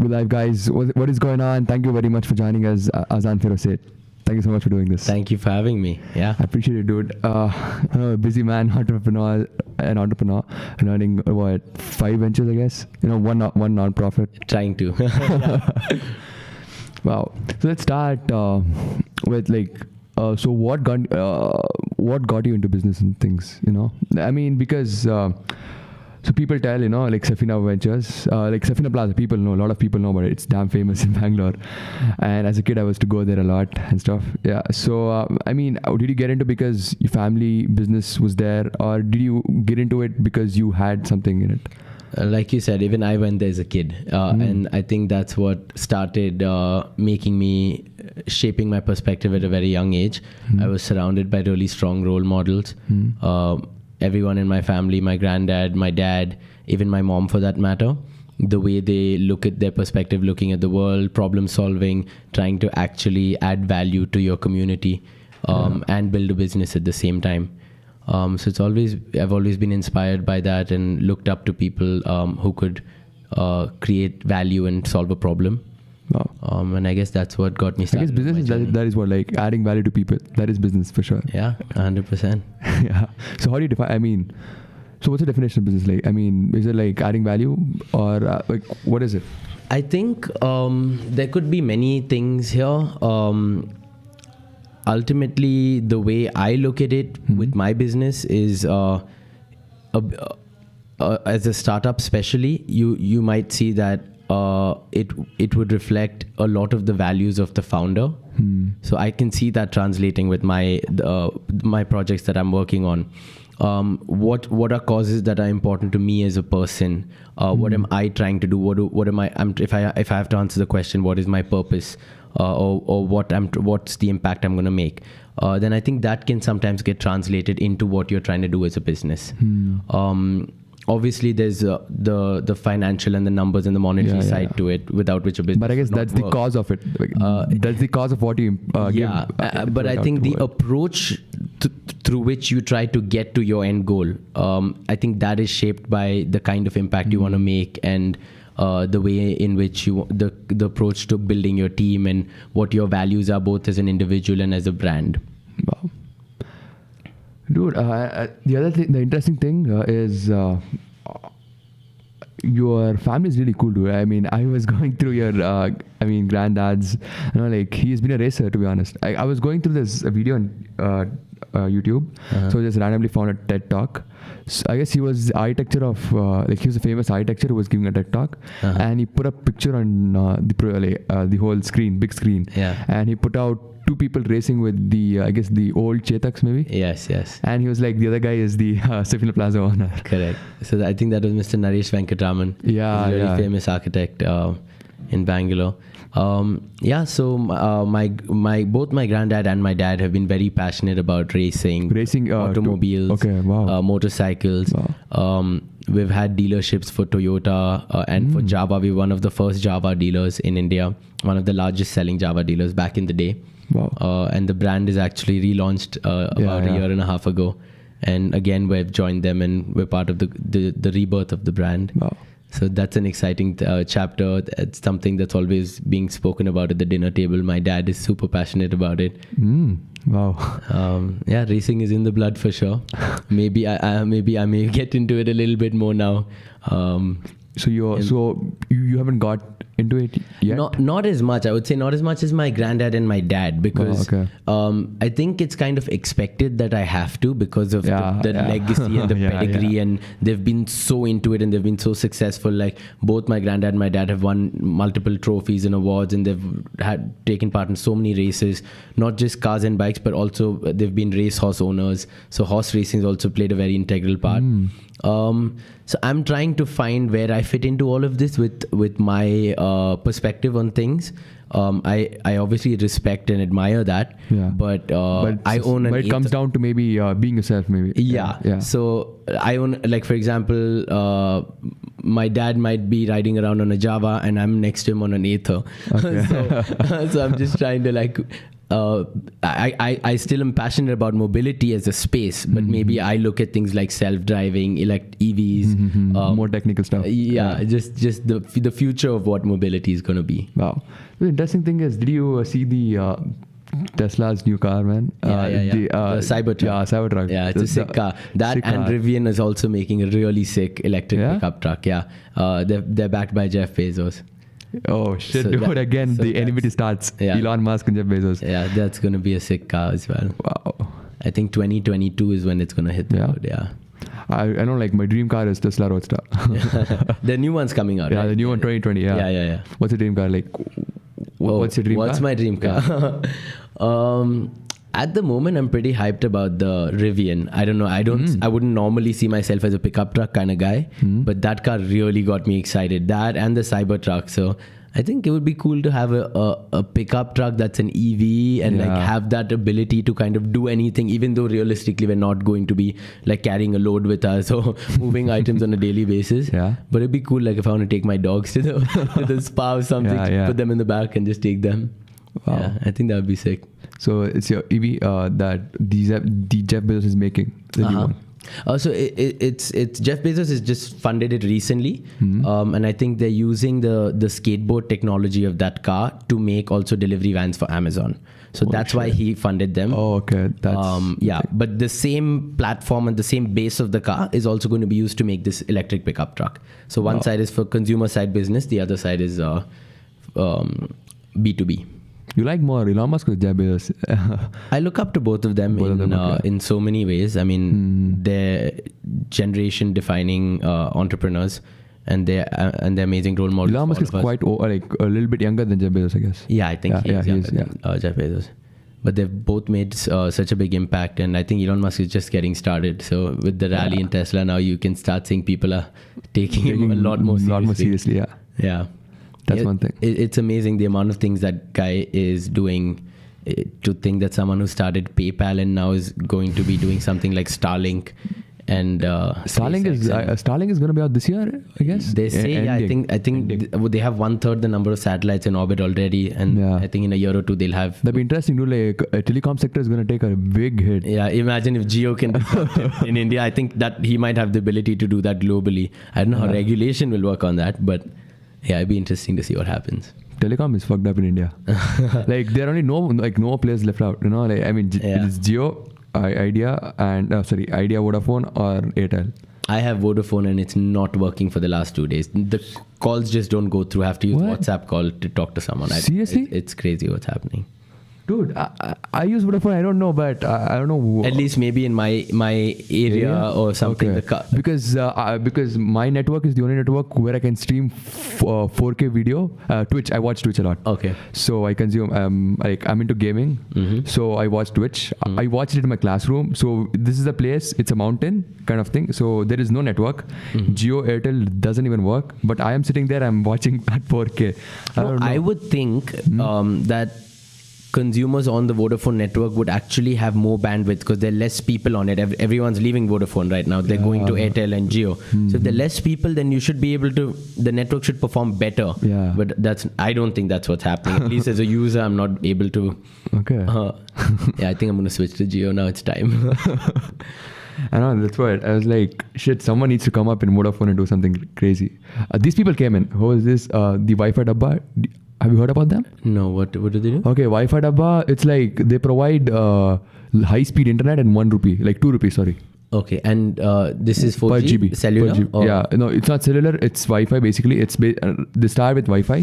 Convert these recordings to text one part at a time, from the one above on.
We're live, guys. What is going on? Thank you very much for joining us, Azaan Feroz Sait. Thank you so much for doing this. Thank you for having me. Yeah, I appreciate it, dude. I'm a busy man, entrepreneur, learning what 5 ventures, I guess. One non-profit. trying to. Wow. So let's start with so what got you into business and things? I mean, because so people tell, like Safina Ventures, like Safina Plaza, people know, a lot of people know about it. It's damn famous in Bangalore. And as a kid, I was to go there a lot and stuff. Yeah. So, I mean, did you get into because your family business was there, or did you get into it because you had something in it? Like you said, even I went there as a kid. And I think that's what started shaping my perspective at a very young age. I was surrounded by really strong role models. Everyone in my family, my granddad, my dad, even my mom for that matter, the way they look at their perspective, looking at the world, problem solving, trying to actually add value to your community and build a business at the same time. So I've always been inspired by that and looked up to people who could create value and solve a problem. Wow. And I guess that's what got me started. I guess business that is what, like adding value to people. That is business for sure. Yeah, 100%. Yeah. So how do you define? So what's the definition of business like? I mean, is it like adding value, or like what is it? I think there could be many things here. Ultimately, the way I look at it with my business is as a startup, especially, you might see that it would reflect a lot of the values of the founder. So I can see that translating with my projects that I'm working on. What are causes that are important to me as a person? What am I trying to do? What am I? If I have to answer the question, what is my purpose? Or what's the impact I'm going to make? Then I think that can sometimes get translated into what you're trying to do as a business. Obviously, there's the financial and the numbers and the monetary side to it, without which a business. But I guess that's the cause of it. That's the cause of what you give. But I think the approach through which you try to get to your end goal, I think that is shaped by the kind of impact you want to make, and the way in which the approach to building your team and what your values are, both as an individual and as a brand. Wow. Dude, the interesting thing is your family is really cool, dude. I mean, I was going through your, granddad's, like he's been a racer, to be honest. I was going through this video on YouTube, so I just randomly found a TED Talk. So I guess he was the architecture of, he was a famous architecture who was giving a TED Talk, and he put a picture on the whole screen, big screen, and he put out 2 people racing with the old Chetaks maybe. Yes. And he was like, the other guy is the Safina Plaza owner. Correct. So I think that was Mr. Naresh Venkatraman. Yeah, he's a very famous architect in Bangalore. So both my granddad and my dad have been very passionate about racing automobiles, motorcycles. Wow. We've had dealerships for Toyota and for Java. We're one of the first Java dealers in India, one of the largest selling Java dealers back in the day. Wow. And the brand is actually relaunched about a year and a half ago. And again, we've joined them and we're part of the rebirth of the brand. Wow. So that's an exciting chapter. It's something that's always being spoken about at the dinner table. My dad is super passionate about it. Wow. Racing is in the blood for sure. Maybe I may get into it a little bit more now. So you haven't got into it yet? Not as much. I would say not as much as my granddad and my dad, because I think it's kind of expected that I have to, because of the legacy and the pedigree, and they've been so into it and they've been so successful. Like both my granddad and my dad have won multiple trophies and awards, and they've taken part in so many races, not just cars and bikes, but also they've been racehorse owners. So horse racing has also played a very integral part. So I'm trying to find where I fit into all of this with my perspective on things. I obviously respect and admire that, but I own an. But it comes down to maybe being yourself, maybe. Yeah. So I own, like for example, my dad might be riding around on a Java and I'm next to him on an Ather. Okay. So I'm just trying to I still am passionate about mobility as a space, but maybe I look at things like self-driving, EVs, more technical stuff. Just the future of what mobility is going to be. Wow. The interesting thing is, did you see the Tesla's new car, man? The Cybertruck. Yeah, Cybertruck. Yeah, it's a sick car. That sick and car. Rivian is also making a really sick electric pickup truck. Yeah, they're backed by Jeff Bezos. Oh shit, so dude! Again, the enmity starts. Elon Musk and Jeff Bezos. Yeah, that's gonna be a sick car as well. Wow. I think 2022 is when it's gonna hit the road. Yeah. I know, like, my dream car is Tesla Roadster. The new one's coming out. Yeah, right? the new one, 2020. Yeah. What's your dream car? Like, what's your dream car? What's my dream car? At the moment, I'm pretty hyped about the Rivian. I don't know. I wouldn't normally see myself as a pickup truck kind of guy, but that car really got me excited. That and the Cybertruck. So I think it would be cool to have a pickup truck that's an EV and like have that ability to kind of do anything, even though realistically we're not going to be like carrying a load with us or moving items on a daily basis. Yeah. But it'd be cool, like if I want to take my dogs to the spa or something, put them in the back and just take them. Wow. Yeah, I think that would be sick. So it's your EV that the Jeff Bezos is making, the new one. So it's Jeff Bezos has just funded it recently, and I think they're using the skateboard technology of that car to make also delivery vans for Amazon. So that's why he funded them. Oh, okay. That's but the same platform and the same base of the car is also going to be used to make this electric pickup truck. So one side is for consumer side business, the other side is B2B. You like more Elon Musk or Jeff Bezos? I look up to both of them in so many ways. I mean, they're generation-defining entrepreneurs, and they're amazing role models. Elon Musk is quite like a little bit younger than Jeff Bezos, I guess. Yeah, I think he's younger than Jeff Bezos. But they've both made such a big impact, and I think Elon Musk is just getting started. So with the rally in Tesla now, you can start seeing people are taking him a lot more seriously. Yeah. That's one thing. It's amazing the amount of things that guy is doing. To think that someone who started PayPal and now is going to be doing something like Starlink. And Starlink is going to be out this year, I guess. They say, I think they have 1/3 the number of satellites in orbit already, and I think in a year or two they'll have. That'd be interesting. Like a telecom sector is going to take a big hit. Yeah, imagine if Jio can in India. I think that he might have the ability to do that globally. I don't know how regulation will work on that, but yeah, it'd be interesting to see what happens. Telecom is fucked up in India. Like there are only no players left out. You know, like I mean, it's Jio, Idea, and Idea, Vodafone, or Airtel. I have Vodafone and it's not working for the last 2 days. The calls just don't go through. I have to use WhatsApp call to talk to someone. Seriously? It's crazy what's happening. Dude, I use Vodafone. I don't know, but I don't know. At least maybe in my area or something. Okay. Because my network is the only network where I can stream 4K video. Twitch. I watch Twitch a lot. Okay. So I consume. I'm into gaming. So I watch Twitch. I watched it in my classroom. So this is a place. It's a mountain kind of thing. So there is no network. Jio, Airtel doesn't even work. But I am sitting there. I'm watching at 4K. I would think that consumers on the Vodafone network would actually have more bandwidth because there are less people on it. Everyone's leaving Vodafone right now. They're going to Airtel and Jio. So if there are less people, then you should be able to, the network should perform better. Yeah. But I don't think that's what's happening. At least as a user, I'm not able to. Okay. I think I'm going to switch to Jio now. It's time. I know, that's what I was like, shit, someone needs to come up in Vodafone and do something crazy. These people came in. Who is this? The Wi-Fi Dabba. Have you heard about them? No, what do they do? Okay, Wi-Fi Dabba, it's like they provide high-speed internet and 1 rupee, like 2 rupees, sorry. Okay, and this is 4G? Per GB. Cellular? Per GB. Yeah, no, it's not cellular, it's Wi-Fi basically. They start with Wi-Fi.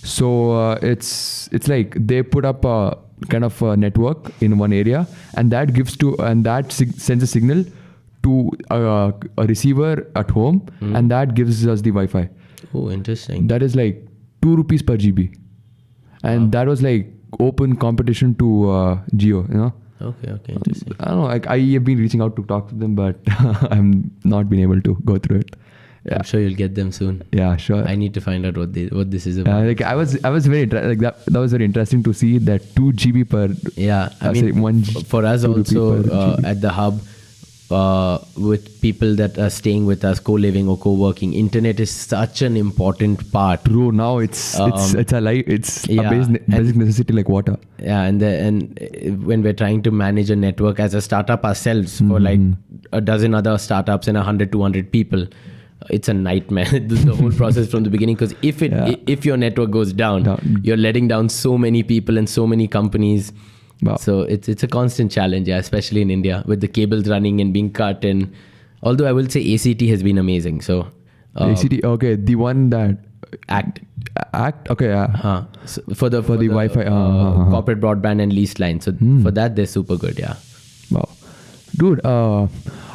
So it's like they put up a kind of a network in one area, and that sends a signal to a receiver at home, and that gives us the Wi-Fi. Oh, interesting. That is like 2 rupees per GB. And that was like open competition to Jio, you know. Okay, interesting. I don't know, like I have been reaching out to talk to them, but I'm not been able to go through it. Yeah. I'm sure you'll get them soon. Yeah, sure. I need to find out what this is about. Like I was very that was very interesting to see that 2 GB per. Yeah, I mean, for us also at the hub, with people that are staying with us, co-living or co-working, internet is such an important part. True. Now it's a life. It's a basic necessity like water. Yeah, and when we're trying to manage a network as a startup ourselves for like a dozen other startups and 100, 200 people, it's a nightmare. The whole process from the beginning, because if your network goes down, you're letting down so many people and so many companies. Wow. So it's a constant challenge, especially in India with the cables running and being cut. And although I will say ACT has been amazing. So ACT, okay, the one that ACT, okay, yeah. So for the Wi-Fi, corporate broadband and leased line. So for that, they're super good. Yeah. Wow, dude.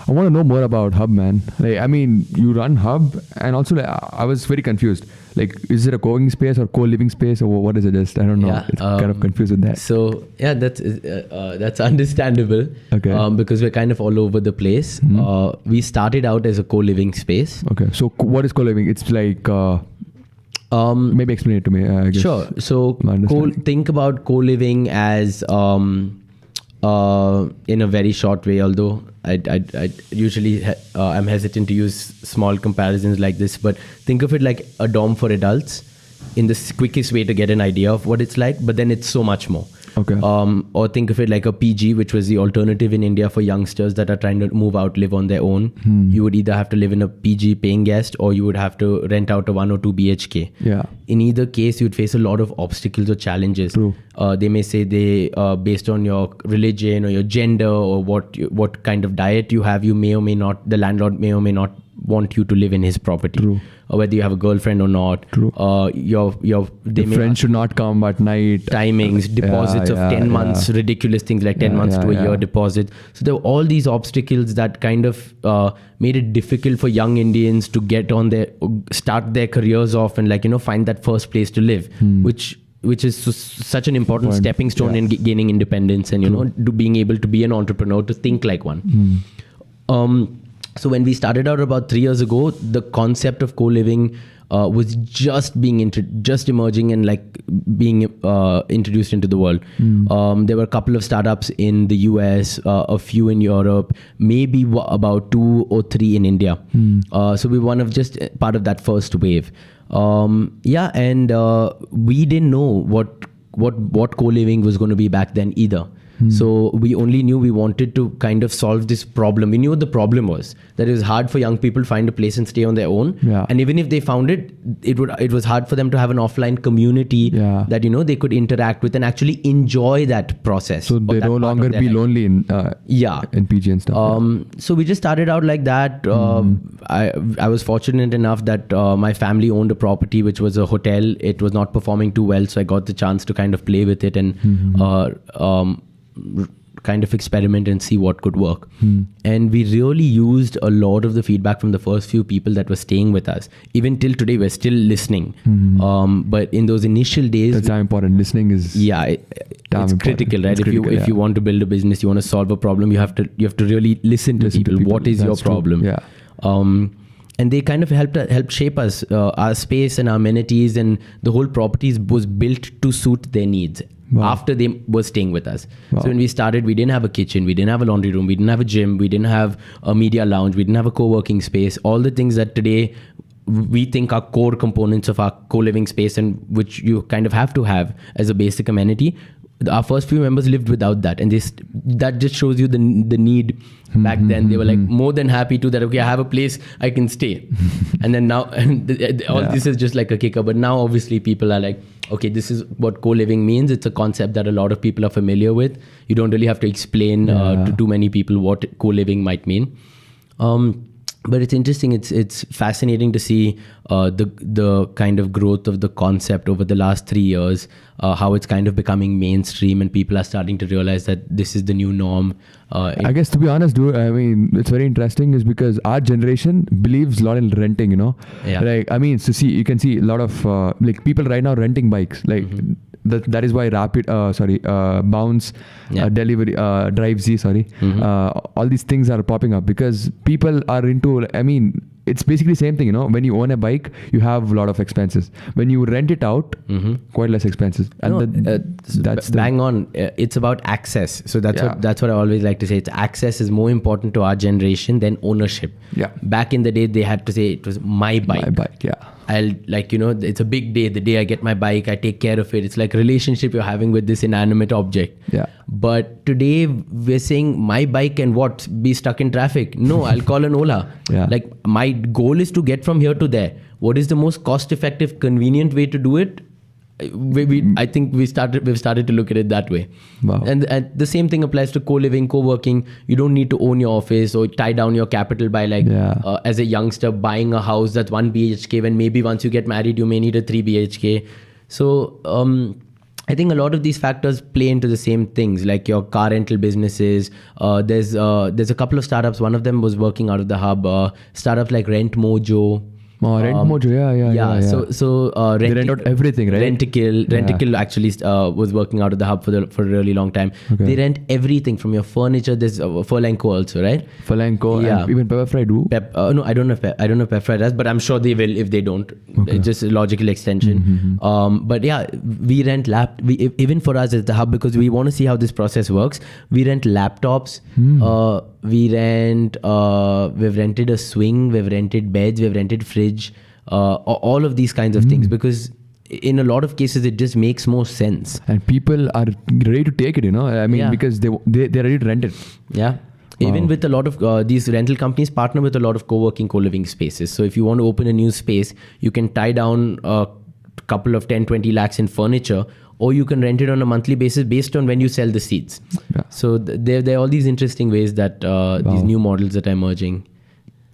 I want to know more about Hub, man. Like, I mean, you run Hub, and also like, I was very confused. Like, is it a co-working space or co-living space, or what is it? Just I don't know. It's kind of confused with that. So yeah, that's understandable. Okay. Because we're kind of all over the place. We started out as a co-living space. Okay. So what is co-living? It's like maybe explain it to me. I guess. Sure. So think about co-living as in a very short way, although I usually I'm hesitant to use small comparisons like this, but think of it like a dorm for adults in the quickest way to get an idea of what it's like, but then it's so much more. Okay. Or think of it like a PG, which was the alternative in India for youngsters that are trying to move out, live on their own. You would either have to live in a PG paying guest, or you would have to rent out a 1 or 2 BHK. Yeah. In either case, you'd face a lot of obstacles or challenges. True. They may say based on your religion or your gender or what kind of diet you have, you may or may not, the landlord may or may not want you to live in his property. True. Or whether you have a girlfriend or not. True. Your friends should not come at night. Timings, deposits of 10 months, ridiculous things like 10 months to a year deposit. So there were all these obstacles that kind of made it difficult for young Indians to start their careers off and find that first place to live, which is such an important stepping stone in gaining independence and being able to be an entrepreneur, to think like one. So when we started out about 3 years ago, the concept of co-living was just emerging and being introduced into the world. There were a couple of startups in the US, a few in Europe, maybe about 2 or 3 in India. So we were just part of that first wave. And we didn't know what co-living was going to be back then either. So we only knew we wanted to kind of solve this problem. We knew what the problem was, that it was hard for young people to find a place and stay on their own. Yeah. And even if they found it, it was hard for them to have an offline community that they could interact with and actually enjoy that process. So they no longer be lonely in PG and stuff. So we just started out like that. I was fortunate enough that my family owned a property which was a hotel. It was not performing too well, so I got the chance to kind of play with it and kind of experiment and see what could work. And we really used a lot of the feedback from the first few people that were staying with us. Even till today, we're still listening. But in those initial days, that's how important listening is. It's critical, right? If you want to build a business, you want to solve a problem, you have to really listen to people. What is your problem? Yeah. And they kind of helped shape us, our space and our amenities, and the whole properties was built to suit their needs. Wow. After they were staying with us. Wow. So when we started, we didn't have a kitchen, we didn't have a laundry room, we didn't have a gym, we didn't have a media lounge, we didn't have a co-working space. All the things that today we think are core components of our co-living space and which you kind of have to have as a basic amenity. Our first few members lived without that, and that just shows you the need back then. They were more than happy to that. Okay, I have a place, I can stay. And then now, this is just like a kicker. But now, obviously, people are like, okay, this is what co-living means. It's a concept that a lot of people are familiar with. You don't really have to explain to too many people what co-living might mean. But it's interesting. It's fascinating to see the kind of growth of the concept over the last 3 years. How it's kind of becoming mainstream, and people are starting to realize that this is the new norm. I guess, to be honest, dude, I mean, it's very interesting is because our generation believes a lot in renting. So you can see a lot of people right now renting bikes. That is why Bounce, Delivery, Drive Z, all these things are popping up because people are into, it's basically the same thing, when you own a bike, you have a lot of expenses. When you rent it out, quite less expenses. And that's bang on. It's about access. So that's what I always like to say. It's access is more important to our generation than ownership. Yeah. Back in the day, they had to say it was my bike. My bike, yeah. I'll it's a big day. The day I get my bike, I take care of it. It's like a relationship you're having with this inanimate object. Yeah. But today we're saying my bike can be stuck in traffic. No, I'll call an Ola. Yeah. Like my goal is to get from here to there. What is the most cost-effective, convenient way to do it? I think we've started to look at it that way. Wow. And the same thing applies to co-living, co-working. You don't need to own your office or tie down your capital by as a youngster buying a house that's 1 BHK when maybe once you get married you may need a 3 BHK. So I think a lot of these factors play into the same things, like your car rental businesses. There's a couple of startups. One of them was working out of the hub. Startups like Rent Mojo. Rent Mojo, yeah. So they rent out everything, right? Renticle actually was working out of the hub for a really long time. Okay. They rent everything from your furniture. There's Furlenco also, right? Furlenco, and even Pepperfry do. No, I don't know if Pepperfry does, but I'm sure they will if they don't. Okay. It's just a logical extension. But yeah, we rent even for us at the hub, because we want to see how this process works. We rent laptops. We've rented a swing, we've rented beds, we've rented fridge, all of these kinds of things, because in a lot of cases it just makes more sense. And people are ready to take it, because they're ready to rent it. Yeah. Wow. Even with a lot of these rental companies partner with a lot of co-working, co-living spaces. So if you want to open a new space, you can tie down a couple of 10-20 lakhs in furniture, or you can rent it on a monthly basis based on when you sell the seats. Yeah. So there are all these interesting ways that these new models that are emerging.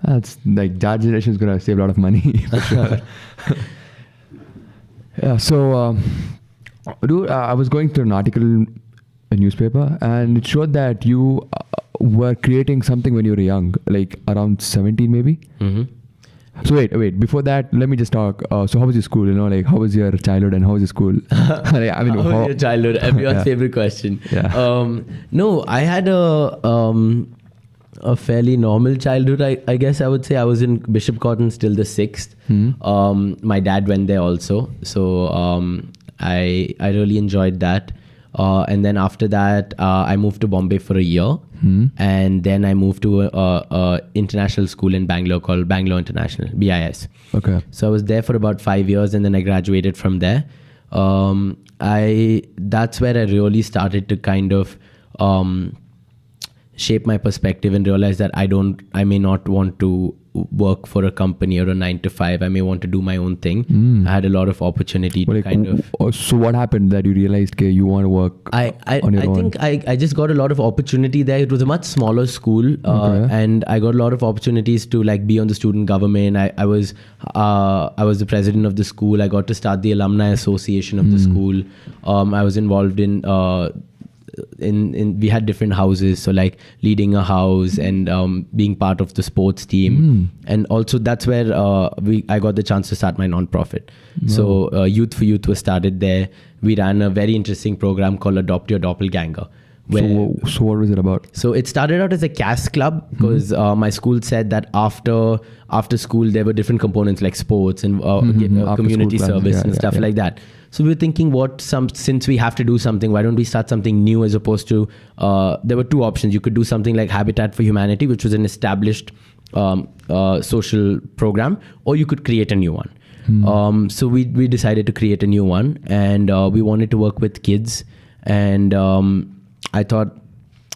That's like that generation is going to save a lot of money for sure. Yeah. So, I was going through an article in a newspaper, and it showed that you were creating something when you were young, like around 17 maybe. Mm-hmm. So wait. Before that, let me just talk. So how was your school? How was your childhood and how was your school? How was your childhood? Everyone's favorite question. Yeah. No, I had a fairly normal childhood. I guess I would say I was in Bishop Cotton's till the 6th. My dad went there also, so I really enjoyed that. And then after that, I moved to Bombay for a year. And then I moved to a international school in Bangalore called Bangalore International, BIS. Okay. So I was there for about 5 years, and then I graduated from there. That's where I really started to kind of shape my perspective and realize that I may not want to work for a company or a 9-to-5. I may want to do my own thing. I had a lot of opportunity to kind of. So what happened that you realized you want to work on your own? I think I just got a lot of opportunity there. It was a much smaller school, and I got a lot of opportunities to be on the student government. I was the president of the school. I got to start the alumni association of the school. I was involved in we had different houses, so leading a house and being part of the sports team, and also that's where I got the chance to start my non-profit. So Youth for Youth was started there. We ran a very interesting program called Adopt Your Doppelganger. So what was it about? So it started out as a CAS club, because my school said that after school there were different components like sports and community service and stuff like that. So we were thinking, since we have to do something, why don't we start something new, as opposed to, there were two options. You could do something like Habitat for Humanity, which was an established social program, or you could create a new one. So we decided to create a new one, and we wanted to work with kids, and I thought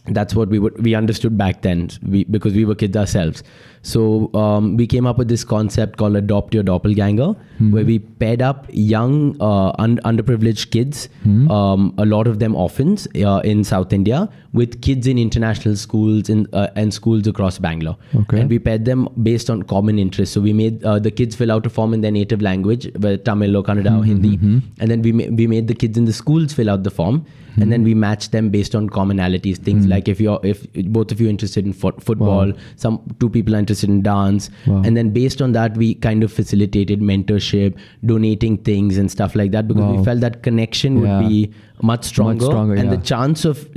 that's what we understood back then, because we were kids ourselves. So we came up with this concept called Adopt Your Doppelganger, where we paired up young underprivileged kids, a lot of them orphans in South India, with kids in international schools and schools across Bangalore. Okay. And we paired them based on common interests. So we made the kids fill out a form in their native language, whether Tamil or Kannada or Hindi, and then we made the kids in the schools fill out the form. And then we matched them based on commonalities, things like if both of you are interested in football, two people are interested in dance, and then based on that we kind of facilitated mentorship, donating things and stuff like that, because we felt that connection would be much stronger, and the chance of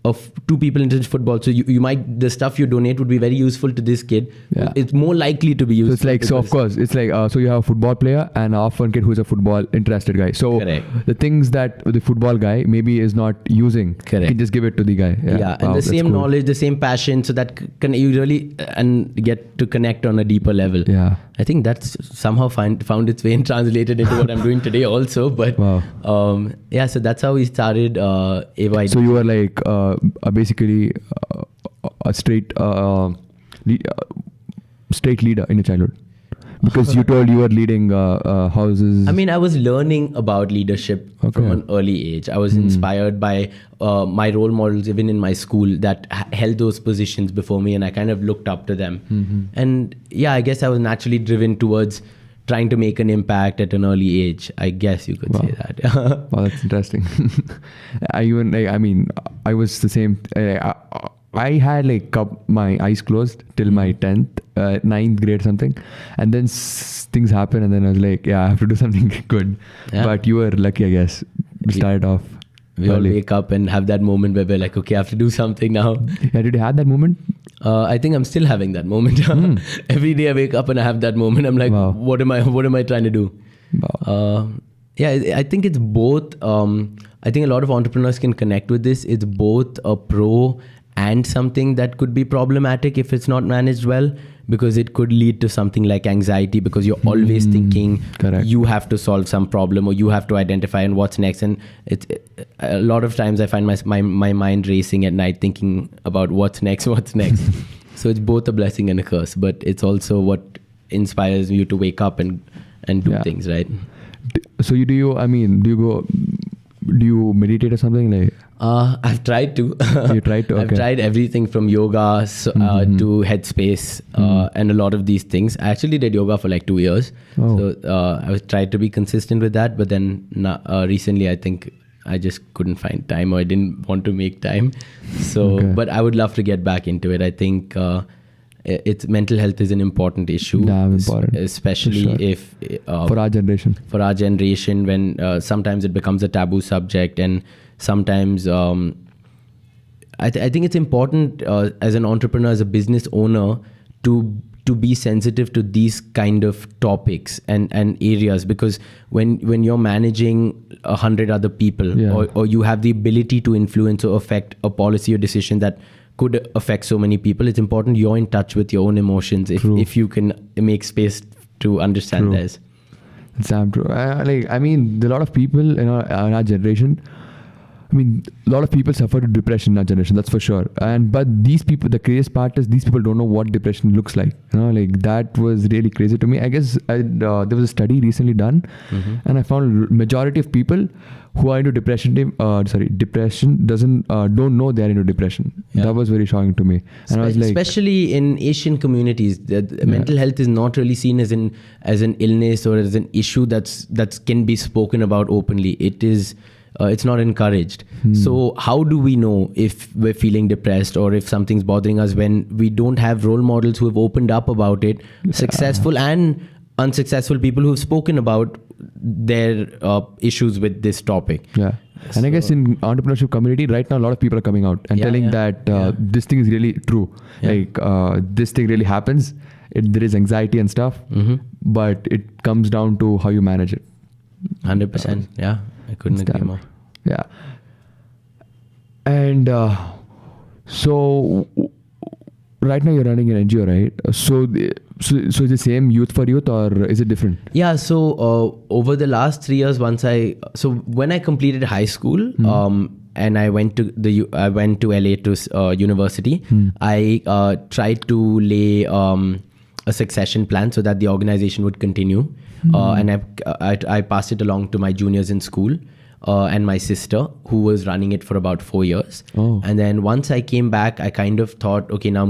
of 2 people into football. So you might, the stuff you donate would be very useful to this kid. Yeah. It's more likely to be useful. So it's like, so of course, it's like, so you have a football player and a half one kid who's a football interested guy. So Correct. the things that the football guy maybe is not using, Correct. you can just give it to the guy. Yeah, and the same knowledge, the same passion, so that can you really and get to connect on a deeper level. Yeah. I think that's somehow found its way and translated into what I'm doing today also. But yeah, so that's how we started AYD. So you were like basically a straight leader in your childhood, because you told you were leading houses. I mean, I was learning about leadership from an early age. I was inspired by my role models, even in my school, that held those positions before me, and I kind of looked up to them. And yeah, I guess I was naturally driven towards trying to make an impact at an early age. I guess you could say that. Wow, that's interesting. I was the same. I had like my eyes closed till my 9th grade something, and then things happened, and then I was like, yeah, I have to do something good. Yeah. But you were lucky, I guess. We started off. We all wake up and have that moment where we're like, okay, I have to do something now. Yeah, did you have that moment? I think I'm still having that moment. Every day I wake up and I have that moment. I'm like, what am I trying to do? Wow. Yeah, I think it's both. I think a lot of entrepreneurs can connect with this. It's both a pro and something that could be problematic if it's not managed well, because it could lead to something like anxiety, because you're always thinking you have to solve some problem, or you have to identify and what's next. And a lot of times I find my mind racing at night thinking about what's next. So it's both a blessing and a curse, but it's also what inspires you to wake up and do things, right? So do you meditate or something like? I've tried to. You tried to? Okay. I've tried everything from yoga to headspace and a lot of these things. I actually did yoga for like 2 years. So I was tried to be consistent with that. But then recently I think I just couldn't find time, or I didn't want to make time. So, but I would love to get back into it. I think it's mental health is an important issue, especially if for our generation. When sometimes it becomes a taboo subject, and sometimes I think it's important as an entrepreneur, as a business owner, to be sensitive to these kind of topics and areas, because when you're managing 100 other people, or you have the ability to influence or affect a policy or decision that could affect so many people, it's important you're in touch with your own emotions if you can make space to understand this. It's true. I mean, a lot of people in our generation, I mean, a lot of people suffer with depression in our generation, that's for sure. But these people, the craziest part is these people don't know what depression looks like. Like that was really crazy to me. I guess there was a study recently done, and I found majority of people who are into depression don't know they're into depression. That was very shocking to me. And I was like, especially in Asian communities, mental health is not really seen as an illness or as an issue that can be spoken about openly. It is. It's not encouraged. So how do we know if we're feeling depressed or if something's bothering us when we don't have role models who have opened up about it, successful and unsuccessful people who've spoken about their issues with this topic? Yeah. And I guess in entrepreneurship community right now, a lot of people are coming out and telling that this thing is really true. Like this thing really happens. There is anxiety and stuff, but it comes down to how you manage it. 100%. Yeah. I couldn't agree more. Yeah. And so right now you're running an NGO, right? So is the same youth for youth, or is it different? Yeah. So over the last 3 years, when I completed high school, and I went to LA to university, I tried to lay a succession plan so that the organization would continue. And I passed it along to my juniors in school and my sister, who was running it for about 4 years. And then once I came back, I kind of thought, okay, now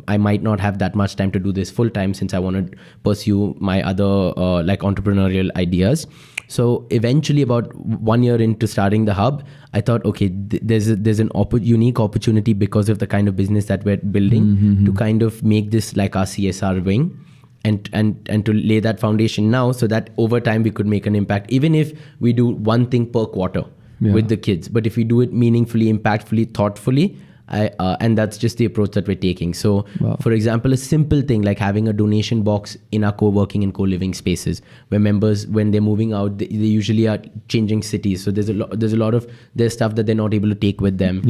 I might not have that much time to do this full time, since I want to pursue my other like entrepreneurial ideas. So eventually, about 1 year into starting the hub, I thought, okay, there's an unique opportunity because of the kind of business that we're building to kind of make this like our CSR wing. And to lay that foundation now, so that over time we could make an impact, even if we do one thing per quarter. with the kids. But if we do it meaningfully, impactfully, thoughtfully, and that's just the approach that we're taking. So, for example, a simple thing like having a donation box in our co-working and co-living spaces, where members, when they're moving out, they usually are changing cities. So there's a lot of there's stuff that they're not able to take with them.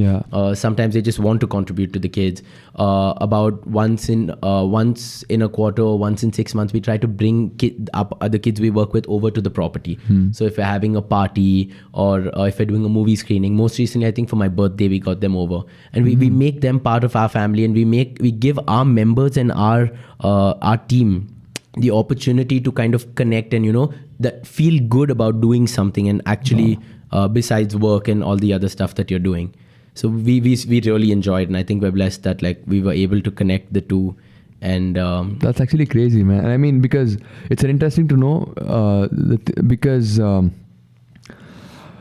Sometimes they just want to contribute to the kids. About once in a quarter or once in 6 months, we try to bring other kids we work with over to the property. So if we're having a party or if we're doing a movie screening, most recently I think for my birthday we got them over, and we make them part of our family, and we give our members and our team the opportunity to kind of connect and that feel good about doing something, and actually besides work and all the other stuff that you're doing. So we really enjoyed, and I think we're blessed that like we were able to connect the two. And that's actually crazy, man. I mean, because it's interesting to know because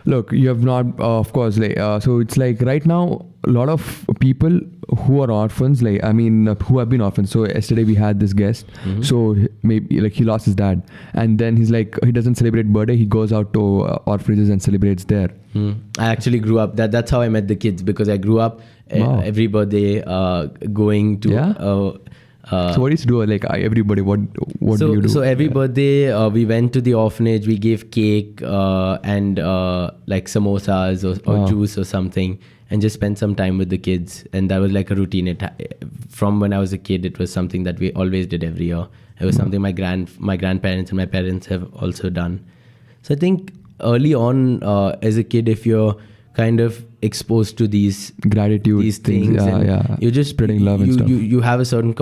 look, you have not of course like so it's like right now a lot of people who are orphans, like I mean who have been orphans. So yesterday we had this guest, so maybe like he lost his dad, and then he's like, he doesn't celebrate birthday, he goes out to orphanages and celebrates there. I actually grew up that's how I met the kids, because I grew up every birthday going to so what do you do, like everybody, what do you do? So every birthday we went to the orphanage, we gave cake and like samosas or juice or something, and just spent some time with the kids. And that was like a routine. From when I was a kid, it was something that we always did every year. It was something my grandparents and my parents have also done. So I think early on as a kid, if you're kind of exposed to these gratitude, these things, you're just spreading love and stuff. You have a certain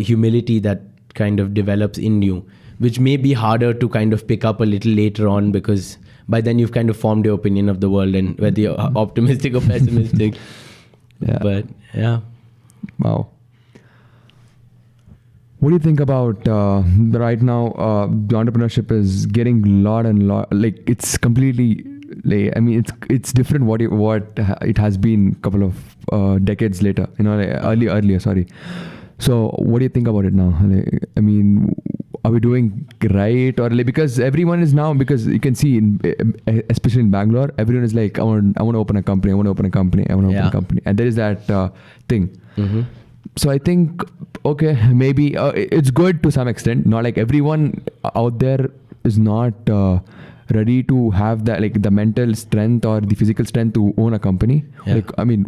humility that kind of develops in you, which may be harder to kind of pick up a little later on, because by then you've kind of formed your opinion of the world, and whether you're optimistic or pessimistic. But wow. What do you think about right now? The entrepreneurship is getting lot, like it's completely. Like, I mean, it's different what it has been couple of decades later, earlier. Sorry. So what do you think about it now? Like, I mean, are we doing right, or like, because everyone is now, because you can see especially in Bangalore, everyone is like, I want to open a company, and there is that thing. So I think okay, maybe it's good to some extent. Not like everyone out there is not ready to have that, like the mental strength or the physical strength to own a company. Like, I mean,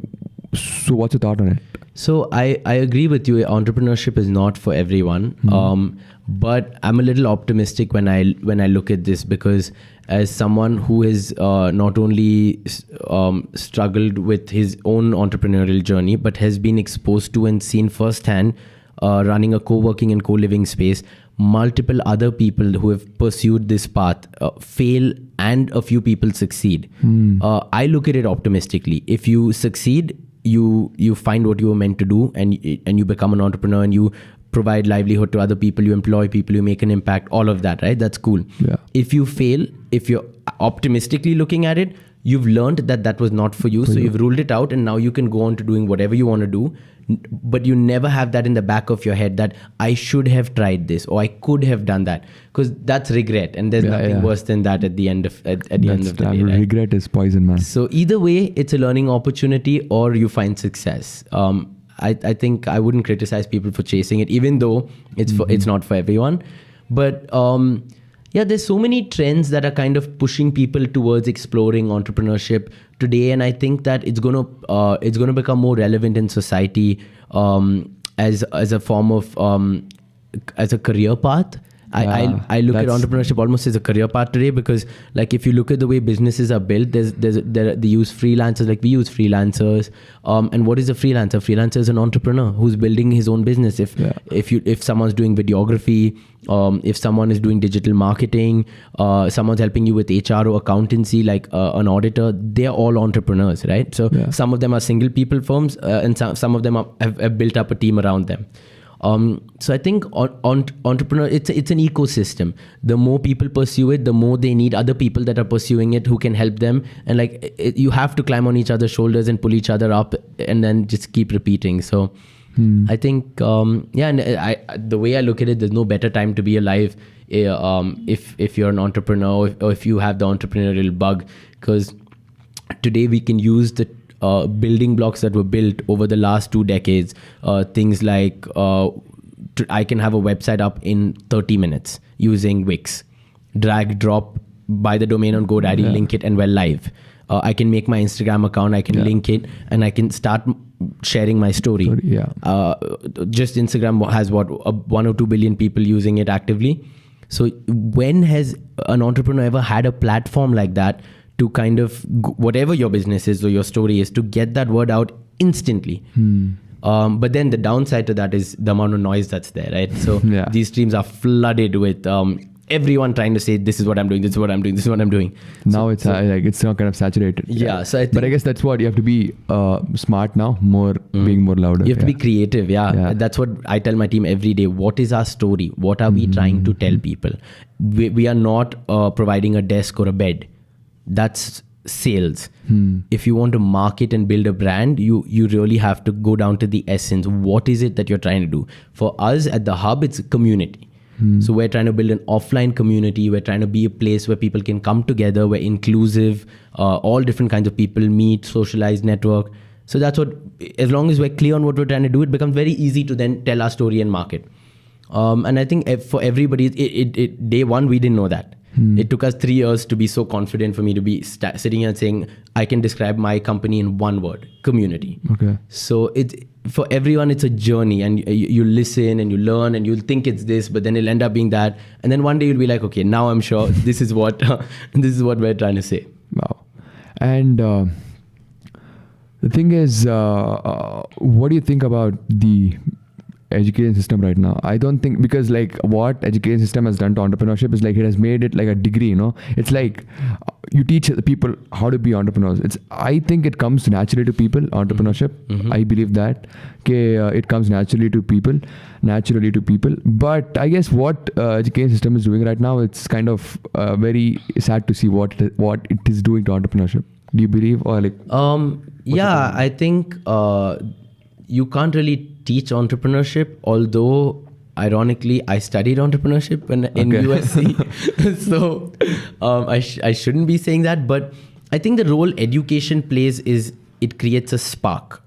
so what's your thought on it? So I agree with you. Entrepreneurship is not for everyone. But I'm a little optimistic when I look at this, because as someone who has not only struggled with his own entrepreneurial journey, but has been exposed to and seen firsthand running a co-working and co-living space, multiple other people who have pursued this path fail, and a few people succeed. I look at it optimistically. If you succeed, you find what you were meant to do, and you become an entrepreneur, and you provide livelihood to other people, you employ people, you make an impact, all of that, right? That's cool. If you fail, if you're optimistically looking at it, you've learned that was not for you, so you've ruled it out, and now you can go on to doing whatever you want to do. But you never have that in the back of your head that I should have tried this, or I could have done that, because that's regret, and there's nothing worse than that at the end of the day. Right? Regret is poison, man. So either way, it's a learning opportunity, or you find success. I think I wouldn't criticize people for chasing it, even though it's not for everyone. But there's so many trends that are kind of pushing people towards exploring entrepreneurship today, and I think that it's gonna become more relevant in society as a form of as a career path. I look at entrepreneurship almost as a career path today, because like if you look at the way businesses are built, they use freelancers, like we use freelancers. And what is a freelancer? Freelancer is an entrepreneur who's building his own business. If someone's doing videography, if someone is doing digital marketing, someone's helping you with HR or accountancy, like an auditor, they're all entrepreneurs, right? So some of them are single people firms, and some of them have built up a team around them. So I think entrepreneur, it's an ecosystem. The more people pursue it, the more they need other people that are pursuing it who can help them. And like you have to climb on each other's shoulders and pull each other up, and then just keep repeating. So I think, and the way I look at it, there's no better time to be alive if you're an entrepreneur or if you have the entrepreneurial bug, because today we can use the building blocks that were built over the last 2 decades. Things like I can have a website up in 30 minutes using Wix. Drag, drop, buy the domain on GoDaddy, link it, and we're live. I can make my Instagram account, I can link it, and I can start sharing my story. Just Instagram has 1 or 2 billion people using it actively. So when has an entrepreneur ever had a platform like that to kind of, whatever your business is or your story is, to get that word out instantly? But then the downside to that is the amount of noise that's there, right? So these streams are flooded with everyone trying to say, this is what I'm doing, this is what I'm doing, this is what I'm doing. Now it's not kind of saturated. So but I guess that's what you have to be smart now, being more louder. You have to be creative. That's what I tell my team every day. What is our story? What are we trying to tell people? We are not providing a desk or a bed. That's sales. If you want to market and build a brand, you really have to go down to the essence. What is it that you're trying to do? For us at the Hub, it's a community. So we're trying to build an offline community. We're trying to be a place where people can come together. We're inclusive. All different kinds of people meet, socialize, network. So that's what, as long as we're clear on what we're trying to do, it becomes very easy to then tell our story and market. And I think for everybody, day one, we didn't know that. It took us 3 years to be so confident for me to be sitting here and saying, I can describe my company in one word: community. So for everyone, it's a journey, and you listen and you learn and you'll think it's this, but then it'll end up being that. And then one day you'll be like, okay, now I'm sure this is what we're trying to say. Wow. And the thing is, what do you think about the education system right now? I don't think, because like what education system has done to entrepreneurship is like it has made it like a degree, you know. It's like you teach the people how to be entrepreneurs. I think it comes naturally to people, entrepreneurship. I believe that it comes naturally to people. But I guess what education system is doing right now, it's kind of very sad to see what it is doing to entrepreneurship. Do you believe, or like? I think you can't really teach entrepreneurship, although ironically I studied entrepreneurship in USC. So I shouldn't be saying that, but I think the role education plays is it creates a spark.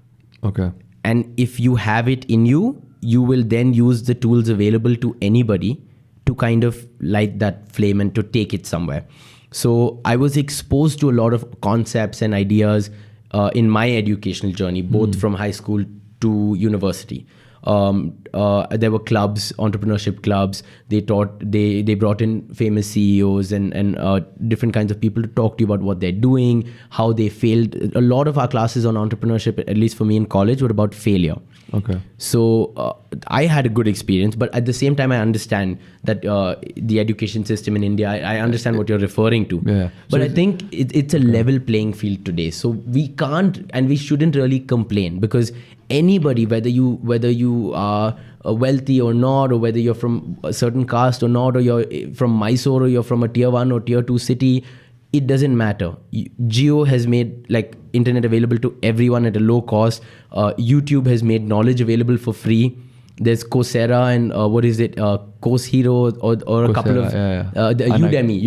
And if you have it in you, you will then use the tools available to anybody to kind of light that flame and to take it somewhere. So I was exposed to a lot of concepts and ideas in my educational journey, both from high school to university. There were clubs, entrepreneurship clubs. They brought in famous CEOs and different kinds of people to talk to you about what they're doing, how they failed. A lot of our classes on entrepreneurship, at least for me in college, were about failure. So I had a good experience, but at the same time, I understand that the education system in India, I understand what you're referring to. But I think it's a level playing field today. So we can't and we shouldn't really complain, because anybody, whether you are wealthy or not, or whether you're from a certain caste or not, or you're from Mysore or you're from a tier 1 or tier 2 city, it doesn't matter. Jio has made like internet available to everyone at a low cost. YouTube has made knowledge available for free. There's Coursera and Course Hero or a couple of Udemy.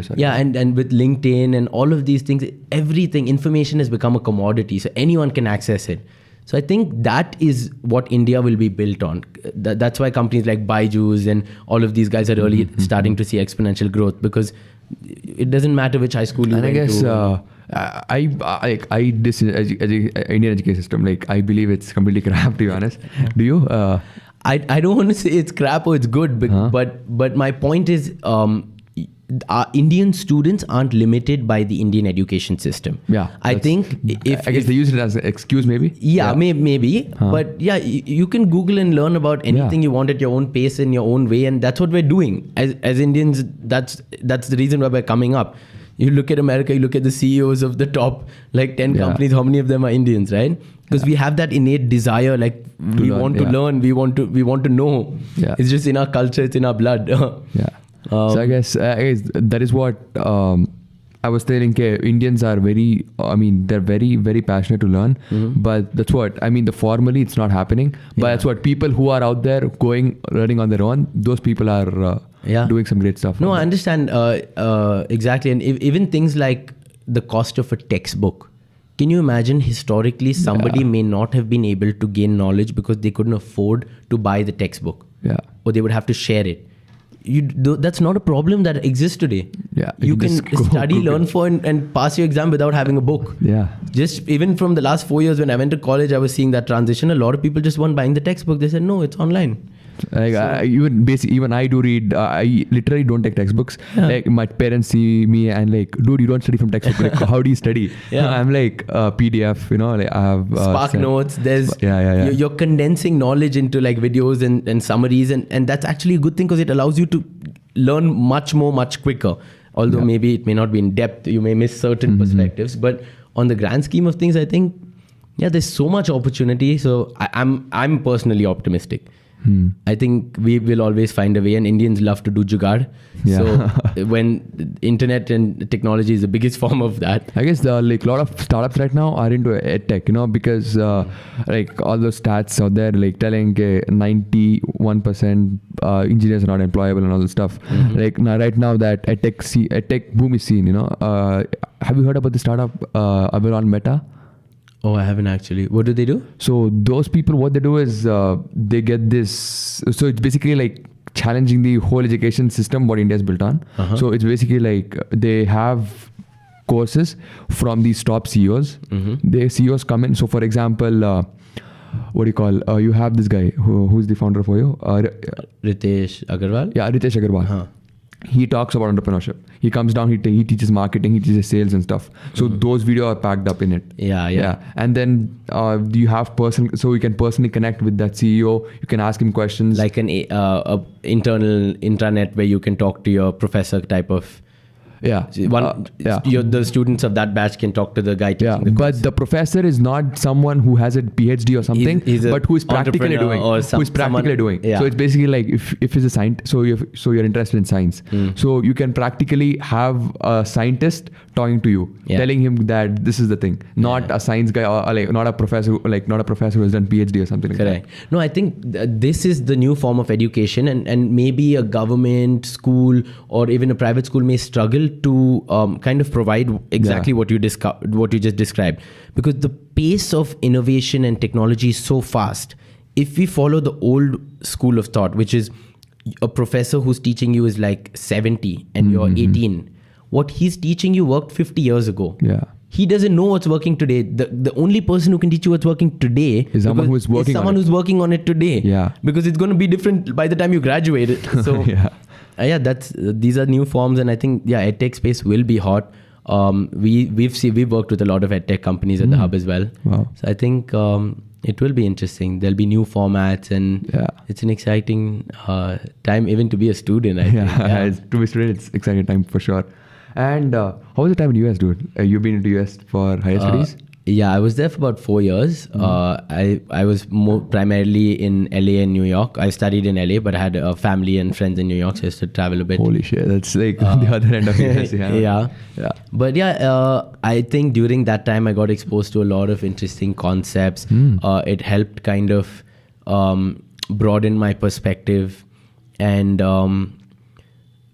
Sorry. And with LinkedIn and all of these things, everything, information has become a commodity, so anyone can access it. So I think that is what India will be built on. That's why companies like Byju's and all of these guys are really starting to see exponential growth, because it doesn't matter which high school you went to. I this Indian education system, like I believe it's completely crap, to be honest. Do you? I don't want to say it's crap or it's good, but my point is, our Indian students aren't limited by the Indian education system. I think I guess they use it as an excuse, maybe. Maybe. But you can Google and learn about anything you want at your own pace in your own way, and that's what we're doing as Indians. That's the reason why we're coming up. You look at America, you look at the CEOs of the top 10 companies. How many of them are Indians, right? Because we have that innate desire, we want to learn, we want to know. It's just in our culture, it's in our blood. So I guess that is what I was telling Indians are they're very, very passionate to learn. But that's what, formally it's not happening. But that's what people who are out there learning on their own, those people are doing some great stuff. No, I understand exactly. And even things like the cost of a textbook. Can you imagine historically somebody may not have been able to gain knowledge because they couldn't afford to buy the textbook. Yeah. Or they would have to share it. That's not a problem that exists today. Yeah, you can study, learn and pass your exam without having a book. Yeah. Just even from the last 4 years when I went to college, I was seeing that transition. A lot of people just weren't buying the textbook. They said, no, it's online. Like even I do read. I literally don't take textbooks. Yeah. Like my parents see me and like, dude, you don't study from textbook. Like, how do you study? I'm like PDF. Like I have Spark Notes. There's You're condensing knowledge into like videos and summaries, and that's actually a good thing because it allows you to learn much quicker. Although maybe it may not be in depth, you may miss certain perspectives. But on the grand scheme of things, I think there's so much opportunity. So I'm personally optimistic. I think we will always find a way, and Indians love to do jugaad. So when internet and technology is the biggest form of that. I guess a lot of startups right now are into edtech, because like all those stats out there, like telling 91% engineers are not employable and all this stuff. Like right now that edtech boom is seen. Have you heard about the startup Avalon Meta? Oh, I haven't actually. What do they do? So those people, what they do is they get this. So it's basically like challenging the whole education system what India is built on. So it's basically like they have courses from these top CEOs. The CEOs come in. So for example, what do you call? You have this guy who's the founder for you? Ritesh Agarwal? Yeah, Ritesh Agarwal. He talks about entrepreneurship. He comes down, he teaches marketing, he teaches sales and stuff. So those videos are packed up in it. Yeah. And then you have so you can personally connect with that CEO. You can ask him questions. Like an internal intranet where you can talk to your professor type of... The students of that batch can talk to the guy teaching the course. But the professor is not someone who has a PhD or something, but who is practically doing. So it's basically like if he's a scientist, so you're interested in science. So you can practically have a scientist talking to you, telling him that this is the thing, not a science guy or like not a professor who has done PhD or something like that. No, I think this is the new form of education, and maybe a government school or even a private school may struggle to kind of provide exactly what you just described, because the pace of innovation and technology is so fast. If we follow the old school of thought, which is a professor who's teaching you is like 70 and you're 18, what he's teaching you worked 50 years ago. He doesn't know what's working today. The only person who can teach you what's working today is someone who's working on it today. Because it's going to be different by the time you graduate. So these are new forms, and I think edtech space will be hot. We've worked with a lot of edtech companies at the hub as well. Wow. So I think it will be interesting. There'll be new formats, and it's an exciting time even to be a student. I think. To be a student, it's exciting time for sure. And how was the time in US, dude? You've been into US for higher studies? Yeah, I was there for about 4 years. I was more primarily in LA and New York. I studied in LA, but I had a family and friends in New York, so I used to travel a bit. Holy shit, that's like the other end of US. Yeah. But I think during that time I got exposed to a lot of interesting concepts. It helped kind of broaden my perspective, and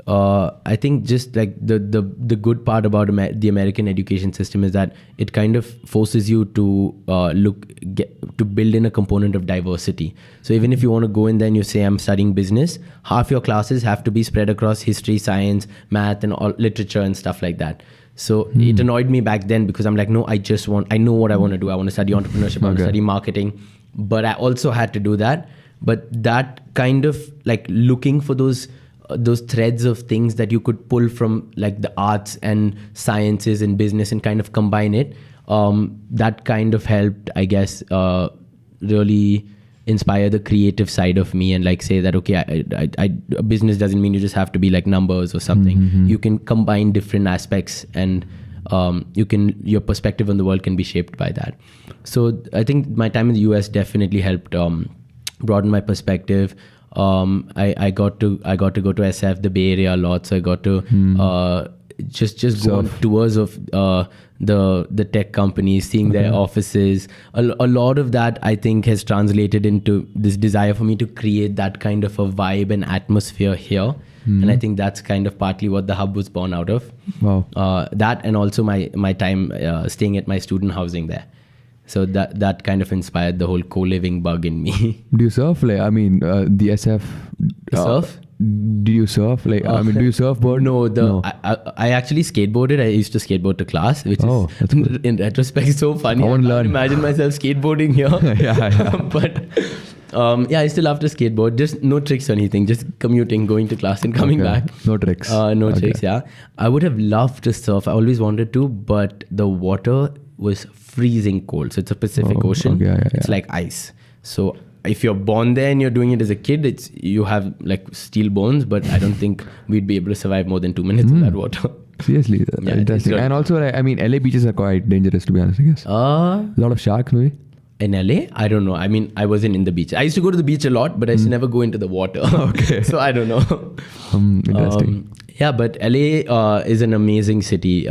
I think just like the good part about the American education system is that it kind of forces you to to build in a component of diversity. So even if you want to go in there and you say I'm studying business, half your classes have to be spread across history, science, math, and all literature and stuff like that. So it annoyed me back then because I'm like, no, I know what I want to do. I want to study entrepreneurship. I want to study marketing, but I also had to do that. But that kind of like looking for those threads of things that you could pull from like the arts and sciences and business and kind of combine it, that kind of helped, I guess, really inspire the creative side of me and like say that, okay, I business doesn't mean you just have to be like numbers or something. You can combine different aspects, and your perspective on the world can be shaped by that. So I think my time in the US definitely helped broaden my perspective. I got to go to SF, the Bay Area a lot, so I got to just go on tours of the tech companies, seeing their offices. A lot of that, I think, has translated into this desire for me to create that kind of a vibe and atmosphere here. And I think that's kind of partly what the hub was born out of. Wow. That, and also my time staying at my student housing there. So that kind of inspired the whole co-living bug in me. Do you surf? Like, I mean, the SF. Surf? Do you surf? Like, I mean, do you surfboard? No. I actually skateboarded. I used to skateboard to class, which is, that's cool. In retrospect, so funny. I want to learn. Imagine myself skateboarding here. yeah. But I still love to skateboard. Just no tricks or anything. Just commuting, going to class and coming back. No tricks. No tricks, yeah. I would have loved to surf. I always wanted to, but the water was freezing cold. So it's a Pacific Ocean. It's like ice. So if you're born there and you're doing it as a kid, you have like steel bones, but I don't think we'd be able to survive more than 2 minutes in that water. Seriously, interesting. And also, I mean, LA beaches are quite dangerous, to be honest, I guess. A lot of sharks, maybe? In LA? I don't know. I mean, I wasn't in the beach. I used to go to the beach a lot, but I used to never go into the water. Okay. So I don't know. Interesting. But LA is an amazing city.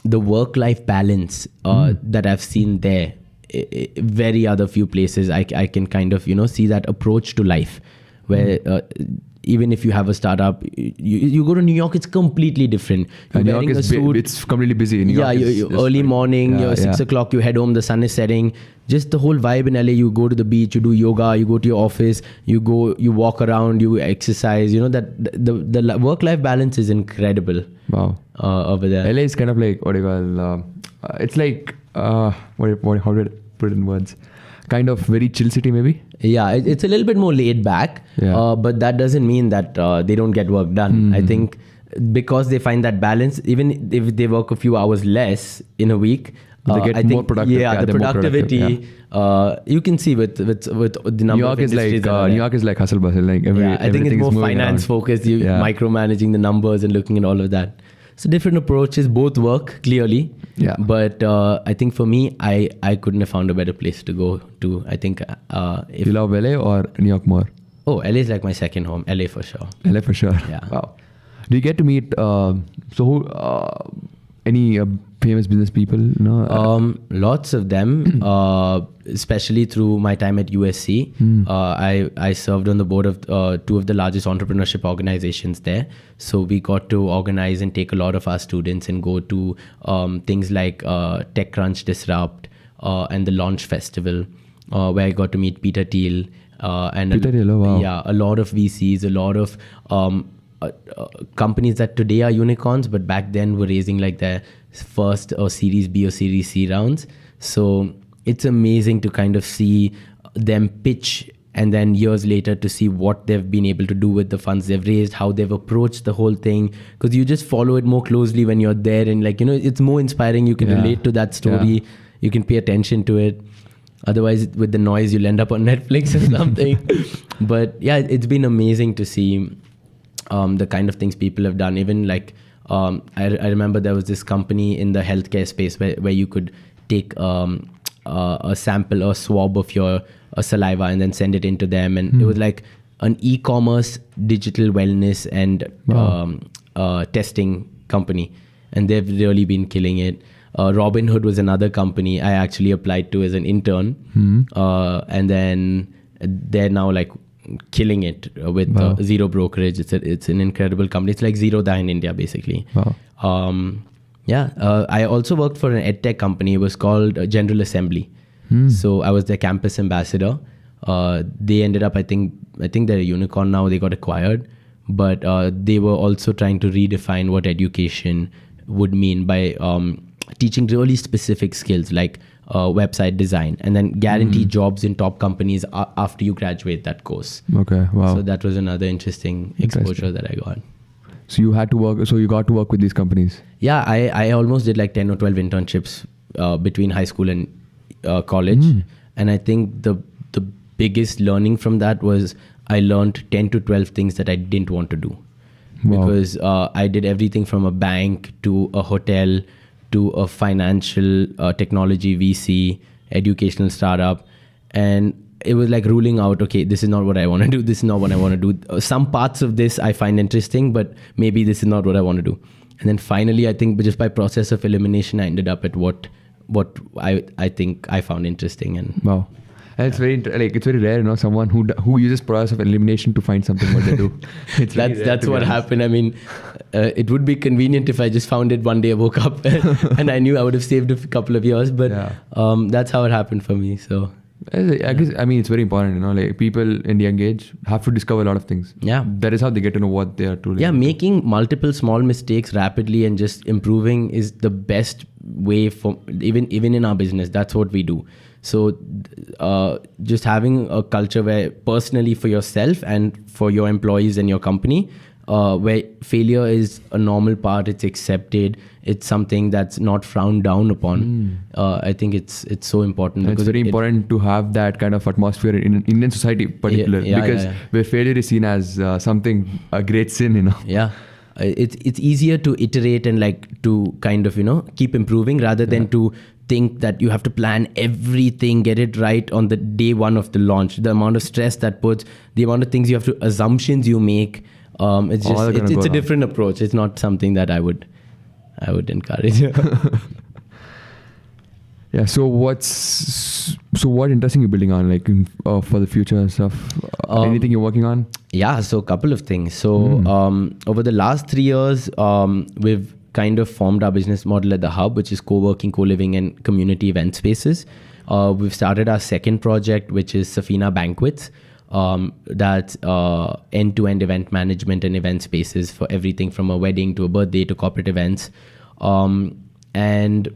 The work-life balance that I've seen there, very other few places, I can kind of, see that approach to life where even if you have a startup, you go to New York, it's completely different. New York is it's completely busy. New York early morning, 6 o'clock, you head home, the sun is setting. Just the whole vibe in LA, you go to the beach, you do yoga, you go to your office, you walk around, you exercise, that the work-life balance is incredible. Wow. Over there. LA is kind of like, what do you call, it's like, how do I put it in words? Kind of very chill city, maybe? Yeah, it's a little bit more laid back, but that doesn't mean that they don't get work done. I think because they find that balance, even if they work a few hours less in a week, they get more productive. Yeah, the productivity. You can see with the number of industries. New York is like hustle bustle. Like I think it's more finance focused. You micromanaging the numbers and looking at all of that. So different approaches, both work clearly. Yeah. But I think for me, I couldn't have found a better place to go to. I think you love LA or New York more? Oh, LA is like my second home. LA for sure. LA for sure. Yeah. Wow. Do you get to meet any famous business people? Lots of them, especially through my time at USC. I served on the board of 2 of the largest entrepreneurship organizations there. So we got to organize and take a lot of our students and go to things like TechCrunch Disrupt and the Launch Festival, where I got to meet Peter Thiel. And a lot of VCs, a lot of companies that today are unicorns, but back then were raising like their first or Series B or Series C rounds. So it's amazing to kind of see them pitch and then years later to see what they've been able to do with the funds they've raised, how they've approached the whole thing, because you just follow it more closely when you're there, and it's more inspiring. You can relate to that story. You can pay attention to it. Otherwise, with the noise, you'll end up on Netflix or something. But yeah, it's been amazing to see the kind of things people have done. Even like, I remember there was this company in the healthcare space where you could take a sample or swab of your saliva and then send it into them. And it was like an e-commerce digital wellness and testing company. And they've really been killing it. Robinhood was another company I actually applied to as an intern. And then they're now like killing it with zero brokerage. It's an incredible company. It's like Zerodha in India, basically. I also worked for an edtech company. It was called General Assembly. So I was their campus ambassador. They ended up, I think they're a unicorn now. They got acquired, but they were also trying to redefine what education would mean by teaching really specific skills like website design, and then guarantee jobs in top companies after you graduate that course. Okay, wow. So that was another interesting exposure that I got. So you got to work with these companies? Yeah, I almost did like 10 or 12 internships between high school and college. And I think the biggest learning from that was I learned 10 to 12 things that I didn't want to do. Because I did everything from a bank to a hotel to a financial technology VC, educational startup. And it was like ruling out, okay, this is not what I want to do. This is not what I want to do. Some parts of this I find interesting, but maybe this is not what I want to do. And then finally, I think just by process of elimination, I ended up at what I think I found interesting. And wow. And it's very it's very rare, someone who uses process of elimination to find something what they do. That's what happened. I mean, it would be convenient if I just found it one day, I woke up and I knew I would have saved a couple of years. But that's how it happened for me. So I guess, it's very important, like people in the young age have to discover a lot of things. Yeah. That is how they get to know what they are truly. Yeah, making multiple small mistakes rapidly and just improving is the best way for even in our business. That's what we do. So just having a culture where personally for yourself and for your employees and your company, where failure is a normal part, it's accepted, it's something that's not frowned down upon. I think it's so important. It's very important to have that kind of atmosphere in Indian society particularly, because where failure is seen as something, a great sin, Yeah. It's easier to iterate and like to kind of, keep improving rather than to think that you have to plan everything, get it right on the day one of the launch. The amount of stress that puts, the amount of things you have to, assumptions you make. It's a different approach. It's not something that I would encourage. Yeah. So what interesting you're building on, like for the future and stuff? Anything you're working on? Yeah. So a couple of things. So over the last 3 years, we've kind of formed our business model at the Hub, which is co-working, co-living and community event spaces. We've started our second project, which is Safina Banquets. That's end-to-end event management and event spaces for everything from a wedding to a birthday to corporate events. And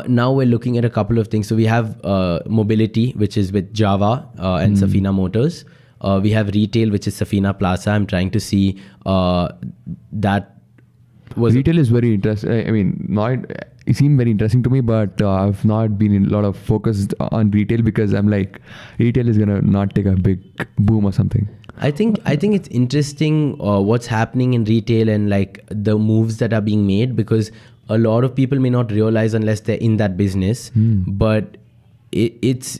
now we're looking at a couple of things. So we have mobility, which is with Java and Safina Motors. We have retail, which is Safina Plaza. I'm trying to see that. Retail is very interesting. It seemed very interesting to me, but I've not been in a lot of focus on retail because I'm like, retail is gonna not take a big boom or something. I think it's interesting what's happening in retail and like the moves that are being made, because a lot of people may not realize unless they're in that business, but it's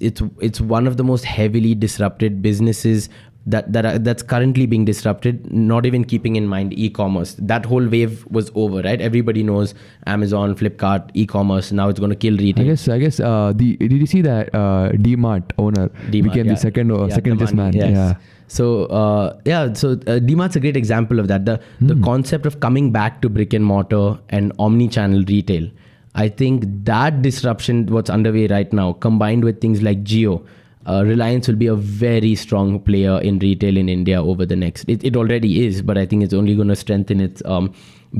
one of the most heavily disrupted businesses that's currently being disrupted, not even keeping in mind e-commerce. That whole wave was over, right? Everybody knows Amazon, Flipkart, e-commerce. Now it's going to kill retail. I guess. Did you see that D-Mart owner became the second richest man? Yes. Yeah. So D-Mart's a great example of that. The concept of coming back to brick and mortar and omni-channel retail. I think that disruption, what's underway right now, combined with things like Jio. Reliance will be a very strong player in retail in India over the next. It already is, but I think it's only going to strengthen its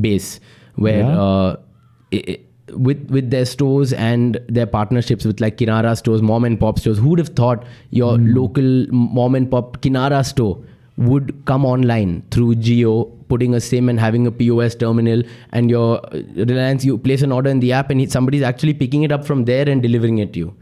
base. Where with their stores and their partnerships with like Kinara stores, mom and pop stores, who would have thought your local mom and pop Kinara store would come online through Jio, putting a SIM and having a POS terminal, and your Reliance, you place an order in the app and somebody's actually picking it up from there and delivering it to you.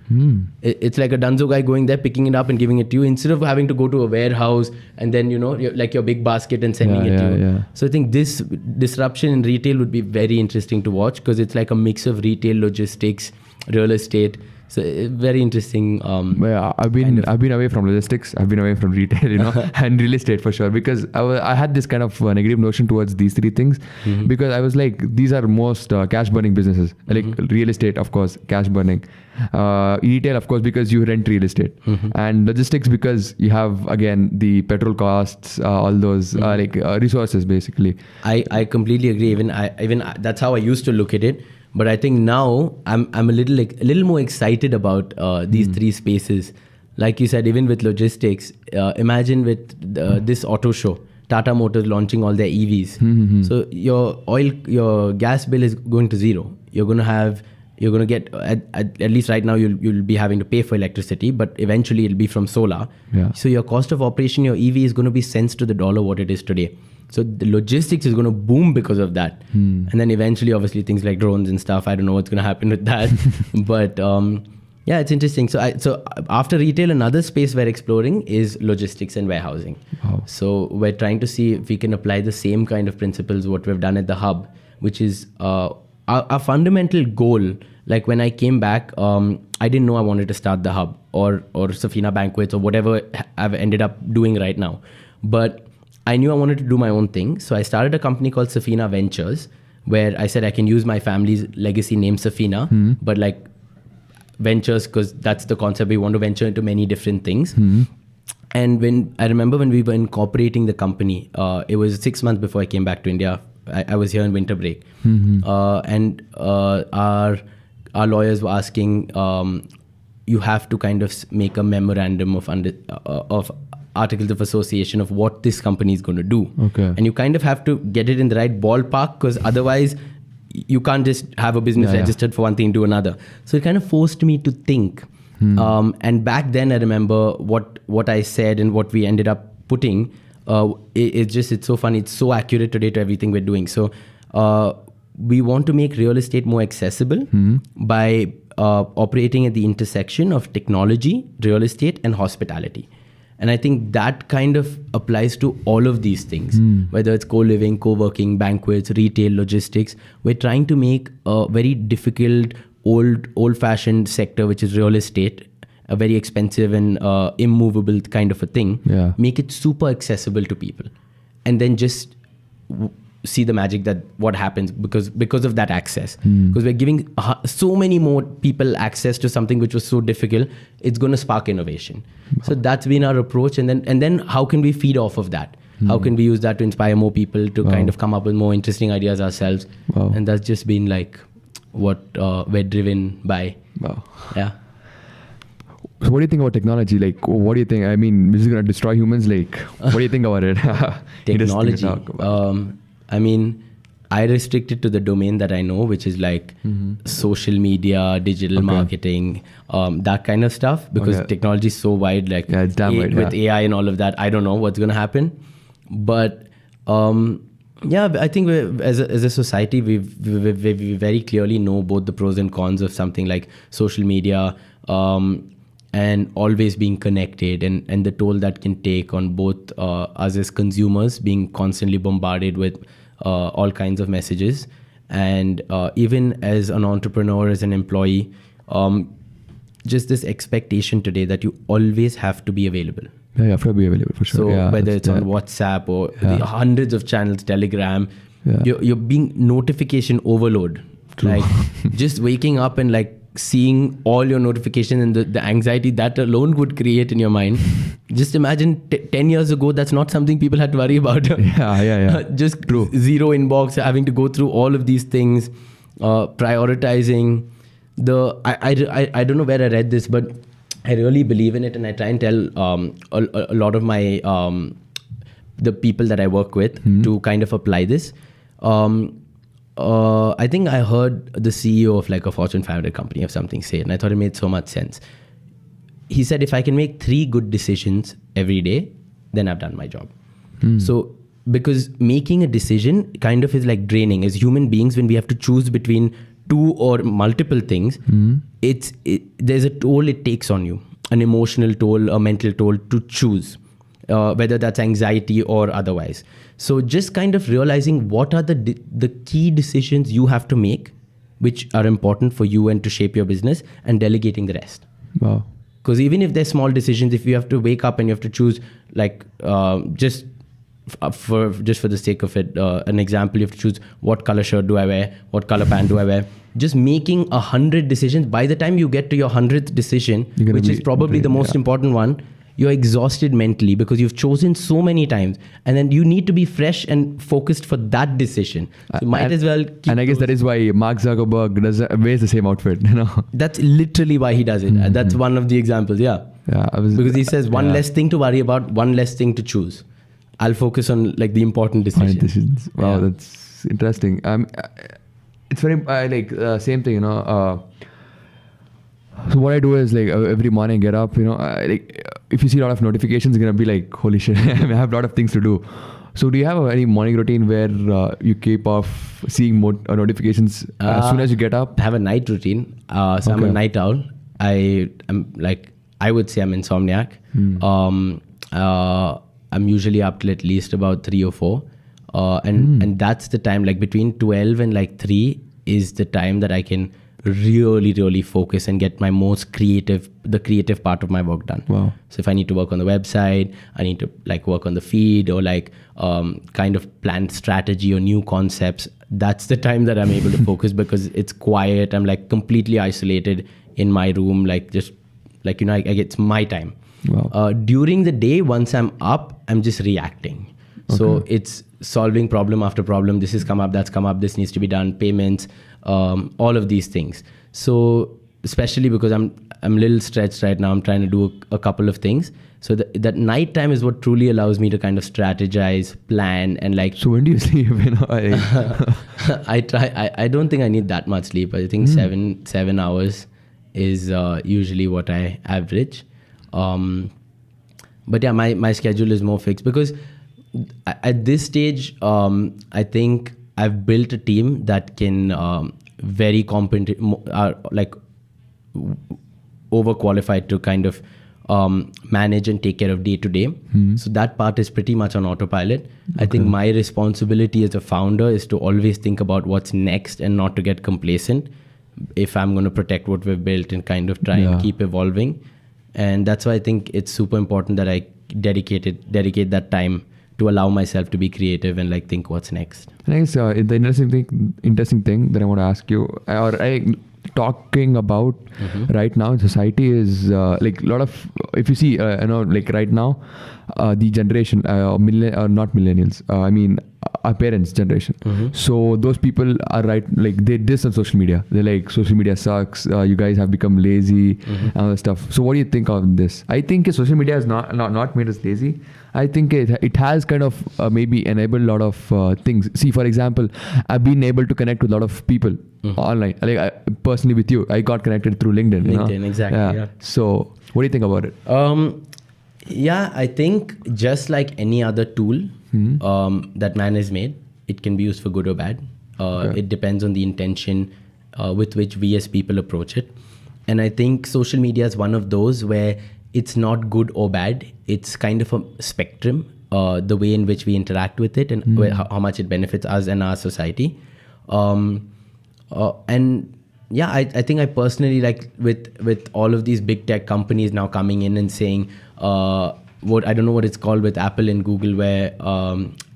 It's like a Dunzo guy going there, picking it up and giving it to you, instead of having to go to a warehouse and then, like your big basket and sending it to you. Yeah. So I think this disruption in retail would be very interesting to watch, because it's like a mix of retail, logistics, real estate. So very interesting. I've been away from logistics. I've been away from retail, and real estate for sure, because I had this kind of negative notion towards these three things, because I was like, these are most cash burning businesses. Like real estate, of course, cash burning. Retail, of course, because you rent real estate, and logistics because you have again the petrol costs, all those resources basically. I completely agree. Even that's how I used to look at it. But I think now I'm a little more excited about these three spaces. Like you said, even with logistics, imagine with this auto show, Tata Motors launching all their EVs. So your gas bill is going to zero. You're going to get at least right now you'll be having to pay for electricity, but eventually it'll be from solar. Yeah. So your cost of operation, your EV is going to be cents to the dollar what it is today. So the logistics is going to boom because of that. And then eventually, obviously, things like drones and stuff, I don't know what's going to happen with that. But it's interesting. So after retail, another space we're exploring is logistics and warehousing. Wow. So we're trying to see if we can apply the same kind of principles what we've done at the Hub, which is our fundamental goal. Like when I came back, I didn't know I wanted to start the Hub. or Safina banquets or whatever I've ended up doing right now. But I knew I wanted to do my own thing. So I started a company called Safina Ventures, where I said I can use my family's legacy name Safina, but like ventures, because that's the concept. We want to venture into many different things. And I remember when we were incorporating the company, it was 6 months before I came back to India. I was here in winter break. And our lawyers were asking, you have to kind of make a memorandum of articles of association of what this company is going to do. And you kind of have to get it in the right ballpark, because otherwise you can't just have a business registered for one thing and do another. So it kind of forced me to think. And back then I remember what I said and what we ended up putting. It's so funny. It's so accurate today to everything we're doing. So we want to make real estate more accessible by operating at the intersection of technology, real estate, and hospitality. And I think that kind of applies to all of these things, whether it's co-living, co-working, banquets, retail, logistics. We're trying to make a very difficult, old-fashioned sector, which is real estate, a very expensive and immovable kind of a thing, make it super accessible to people. And then just see the magic that what happens because of that access. Because we're giving so many more people access to something which was so difficult, it's going to spark innovation. So that's been our approach. And then how can we feed off of that? How can we use that to inspire more people to kind of come up with more interesting ideas ourselves? And that's just been like what we're driven by. Yeah. So what do you think about technology? Like, what do you think? I mean, this is going to destroy humans. Like, what do you think about it? Technology. I mean, I restrict it to the domain that I know, which is like social media, digital marketing, that kind of stuff. Because technology is so wide, like it's damn wide, with AI and all of that, I don't know what's going to happen. But I think as a society, we very clearly know both the pros and cons of something like social media, and always being connected, and the toll that can take on both us as consumers, being constantly bombarded with all kinds of messages, and even as an entrepreneur, as an employee, just this expectation today that you always have to be available. Yeah, you have to be available for sure. So whether it's on WhatsApp or the hundreds of channels, Telegram, you're being notification overload. True. Like just waking up and like seeing all your notifications and the anxiety that alone would create in your mind. Just imagine 10 years ago, that's not something people had to worry about. Just True. Zero inbox, having to go through all of these things, prioritizing. I don't know where I read this, but I really believe in it, and I try and tell a lot of my the people that I work with to kind of apply this. I think I heard the CEO of like a Fortune 500 company or something say it, and I thought it made so much sense. He said, if I can make 3 good decisions every day, then I've done my job. So because making a decision kind of is like draining. As human beings, when we have to choose between 2 or multiple things, there's a toll it takes on you, an emotional toll, a mental toll to choose, whether that's anxiety or otherwise. So just kind of realizing what are the key decisions you have to make, which are important for you and to shape your business, and delegating the rest. Wow. Because even if they're small decisions, if you have to wake up and you have to choose, like just for the sake of it, an example, you have to choose what color shirt do I wear, what color pant do I wear. Just making 100 decisions. By the time you get to your 100th decision, which is probably the most important one, you're exhausted mentally because you've chosen so many times, and then you need to be fresh and focused for that decision. So might as well keep. And I guess that is why Mark Zuckerberg wears the same outfit. You know, that's literally why he does it. That's one of the examples. Because he says one less thing to worry about, one less thing to choose. I'll focus on like the important decisions. Wow, that's interesting. It's very same thing. You know. So what I do is like every morning I get up, you know, like if you see a lot of notifications, you're going to be like, holy shit, I have a lot of things to do. So do you have any morning routine where you keep off seeing more notifications as soon as you get up? I have a night routine. I'm a night owl. I would say I'm insomniac. I'm usually up till at least about 3 or 4. And that's the time, like between 12 and like 3 is the time that I can really focus and get my the creative part of my work done. Wow. So if I need to work on the website, I need to like work on the feed or like kind of plan strategy or new concepts, that's the time that I'm able to focus because it's quiet. I'm like completely isolated in my room, like just like, you know, it's my time. Wow. During the day, once I'm up, I'm just reacting. So it's solving problem after problem. This has come up, that's come up, this needs to be done, payments, all of these things. So especially because I'm a little stretched right now, I'm trying to do a couple of things. So that night time is what truly allows me to kind of strategize, plan, and like. So when do you sleep? You know, I don't think I need that much sleep. I think 7 hours is usually what I average. But yeah, my schedule is more fixed because at this stage, I think I've built a team that can very competent, are like overqualified to kind of manage and take care of day to day. So that part is pretty much on autopilot. I think my responsibility as a founder is to always think about what's next and not to get complacent if I'm going to protect what we've built and kind of try and keep evolving. And that's why I think it's super important that I dedicate that time to allow myself to be creative and like think what's next. I think the interesting thing that I want to ask you, talking about right now in society is like a lot of, if you see, like right now, the generation, not millennials, I mean our parents' generation. So those people are like they diss on social media. They're like, social media sucks. You guys have become lazy and all that stuff. So what do you think of this? I think social media has not made us lazy. I think it has kind of maybe enabled a lot of things. See, for example, I've been able to connect with a lot of people online. Like personally with you, I got connected through LinkedIn. LinkedIn, exactly. Yeah. So what do you think about it? Yeah, I think just like any other tool that man has made, it can be used for good or bad. It depends on the intention with which we as people approach it. And I think social media is one of those where it's not good or bad. It's kind of a spectrum, the way in which we interact with it and how much it benefits us and our society. And yeah, I think I personally like with all of these big tech companies now coming in and saying, what I don't know what it's called with Apple and Google, where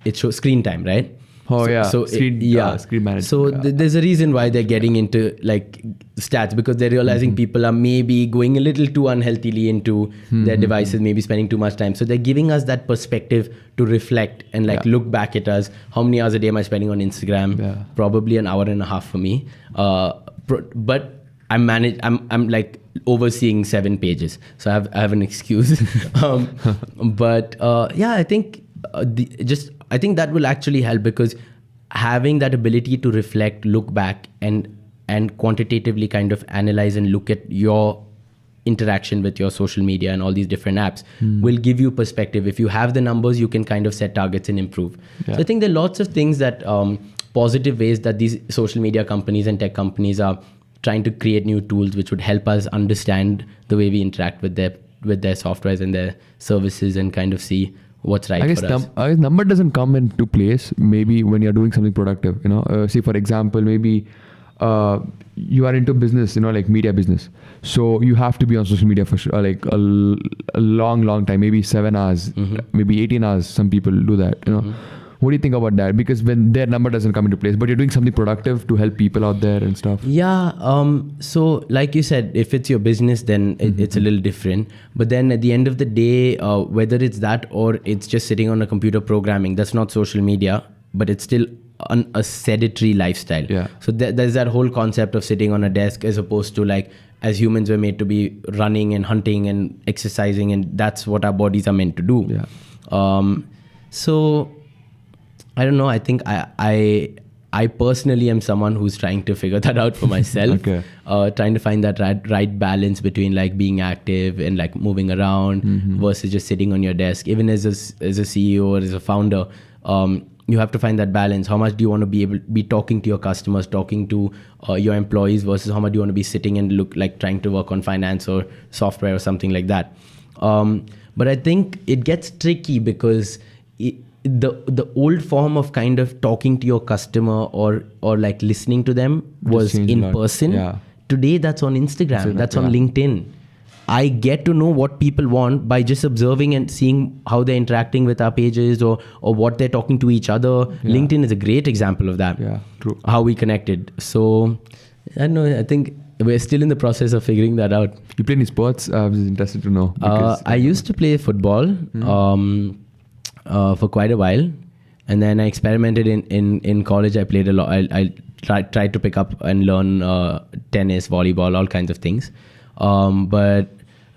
it shows screen time, right? Screen management. So there's a reason why they're getting into like stats, because they're realizing people are maybe going a little too unhealthily into their devices, maybe spending too much time. So they're giving us that perspective to reflect and like look back at us. How many hours a day am I spending on Instagram? Probably an hour and a half for me. But I'm like overseeing 7 pages, so I have an excuse. But yeah, I think I think that will actually help, because having that ability to reflect, look back, and quantitatively kind of analyze and look at your interaction with your social media and all these different apps will give you perspective. If you have the numbers, you can kind of set targets and improve. So I think there are lots of things that positive ways that these social media companies and tech companies are trying to create new tools which would help us understand the way we interact with their softwares and their services and kind of see what's right for us. I guess number doesn't come into place maybe when you're doing something productive. See, for example, maybe you are into business, like media business. So you have to be on social media for sure, like a long time, maybe 7 hours, maybe 18 hours. Some people do that, What do you think about that? Because when their number doesn't come into place, but you're doing something productive to help people out there and stuff. Yeah. So like you said, if it's your business, then it's a little different. But then at the end of the day, whether it's that or it's just sitting on a computer programming, that's not social media, but it's still a sedentary lifestyle. Yeah. So there's that whole concept of sitting on a desk, as opposed to like, as humans we're made to be running and hunting and exercising, and that's what our bodies are meant to do. Yeah. So I don't know. I think I personally am someone who's trying to figure that out for myself. Okay. Trying to find that right balance between like being active and like moving around versus just sitting on your desk. Even as a CEO or as a founder, you have to find that balance. How much do you want to be talking to your customers, talking to your employees, versus how much do you want to be sitting and trying to work on finance or software or something like that. But I think it gets tricky because the old form of kind of talking to your customer or like listening to them was in person. today that's on Instagram, that's on LinkedIn. I get to know what people want by just observing and seeing how they're interacting with our pages or what they're talking to each other. LinkedIn is a great example of that. Yeah, true. How we connected. So I don't know, I think we're still in the process of figuring that out. You play any sports? I was interested to know. I used to play football for quite a while. And then I experimented in college. I played a lot. I tried to pick up and learn tennis, volleyball, all kinds of things. But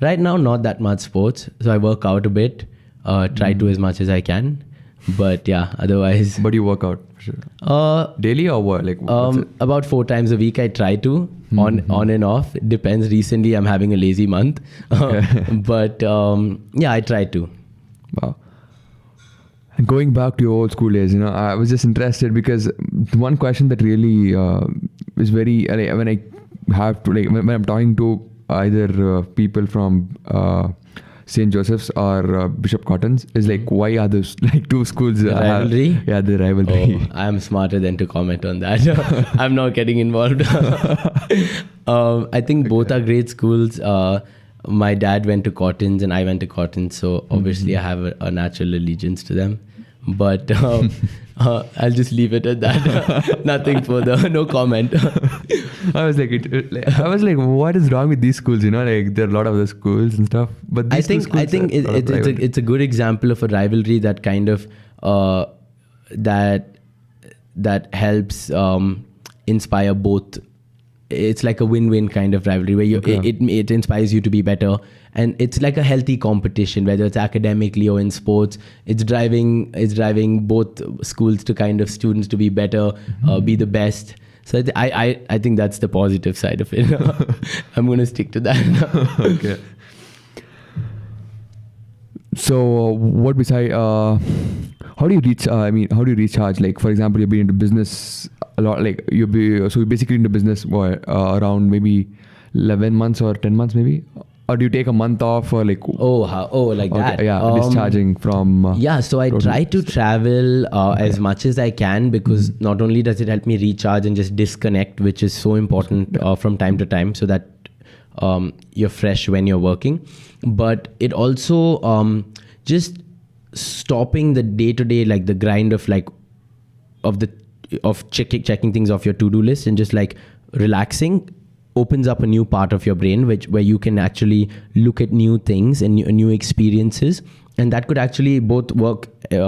right now, not that much sports. So I work out a bit, try to as much as I can. But yeah, otherwise. But you work out for sure. Daily or what? Like about 4 times a week I try to, on and off. It depends. Recently I'm having a lazy month. But yeah, I try to. Wow. And going back to your old school days, I was just interested because the one question that really is very, when I have to, when I'm talking to either people from St. Joseph's or Bishop Cotton's, is like, why are those like two schools? The rivalry? The rivalry. Oh, I'm smarter than to comment on that. I'm not getting involved. I think both are great schools. My dad went to Cotton's and I went to Cotton's, so obviously I have a natural allegiance to them. But I'll just leave it at that. Nothing further. No comment. I was like, what is wrong with these schools? Like there are a lot of other schools and stuff. But these I think it's a good example of a rivalry that kind of that helps inspire both. It's like a win-win kind of rivalry where it inspires you to be better, and it's like a healthy competition, whether it's academically or in sports. It's driving both schools to kind of students to be better, be the best. So I think that's the positive side of it. I'm going to stick to that. Okay. So what beside how do you reach? How do you recharge? Like for example, you've been into business a lot. Like you're basically into business around maybe 11 months or 10 months maybe. Or do you take a month off or like? Like that. Yeah, discharging from. So I try to travel as much as I can because not only does it help me recharge and just disconnect, which is so important from time to time, so that you're fresh when you're working, but it also just stopping the day-to-day, like the grind of checking things off your to-do list and just like relaxing opens up a new part of your brain where you can actually look at new things and new experiences, and that could actually both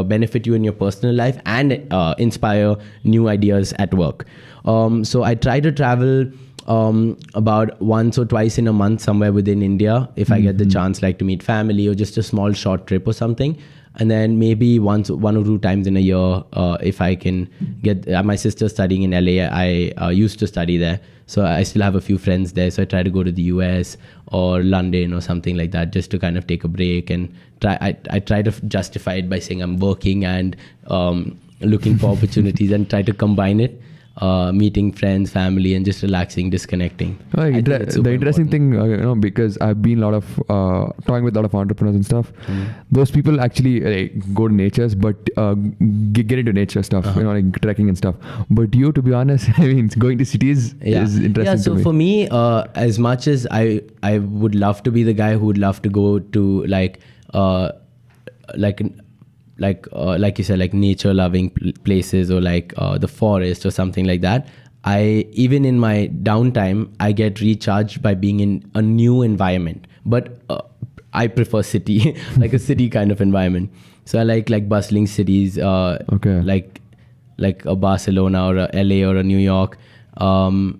benefit you in your personal life and inspire new ideas at work. So I try to travel about once or twice in a month somewhere within India if I get the chance, like to meet family or just a small short trip or something. And then maybe one or 2 times in a year if I can get my sister's studying in LA. I used to study there, so I still have a few friends there, so I try to go to the US or London or something like that just to kind of take a break and I try to justify it by saying I'm working and looking for opportunities and try to combine it. Meeting friends, family, and just relaxing, disconnecting. The interesting thing, because I've been talking with a lot of entrepreneurs and stuff. Those people actually go to natures, but get into nature stuff, like trekking and stuff. But you, to be honest, going to cities is interesting. Yeah, so for me, as much as I would love to be the guy who would love to go to like you said, like nature loving places or like the forest or something like that, even in my downtime I get recharged by being in a new environment, but I prefer city like a city kind of environment. So I like bustling cities, like a Barcelona or a LA or a New York, and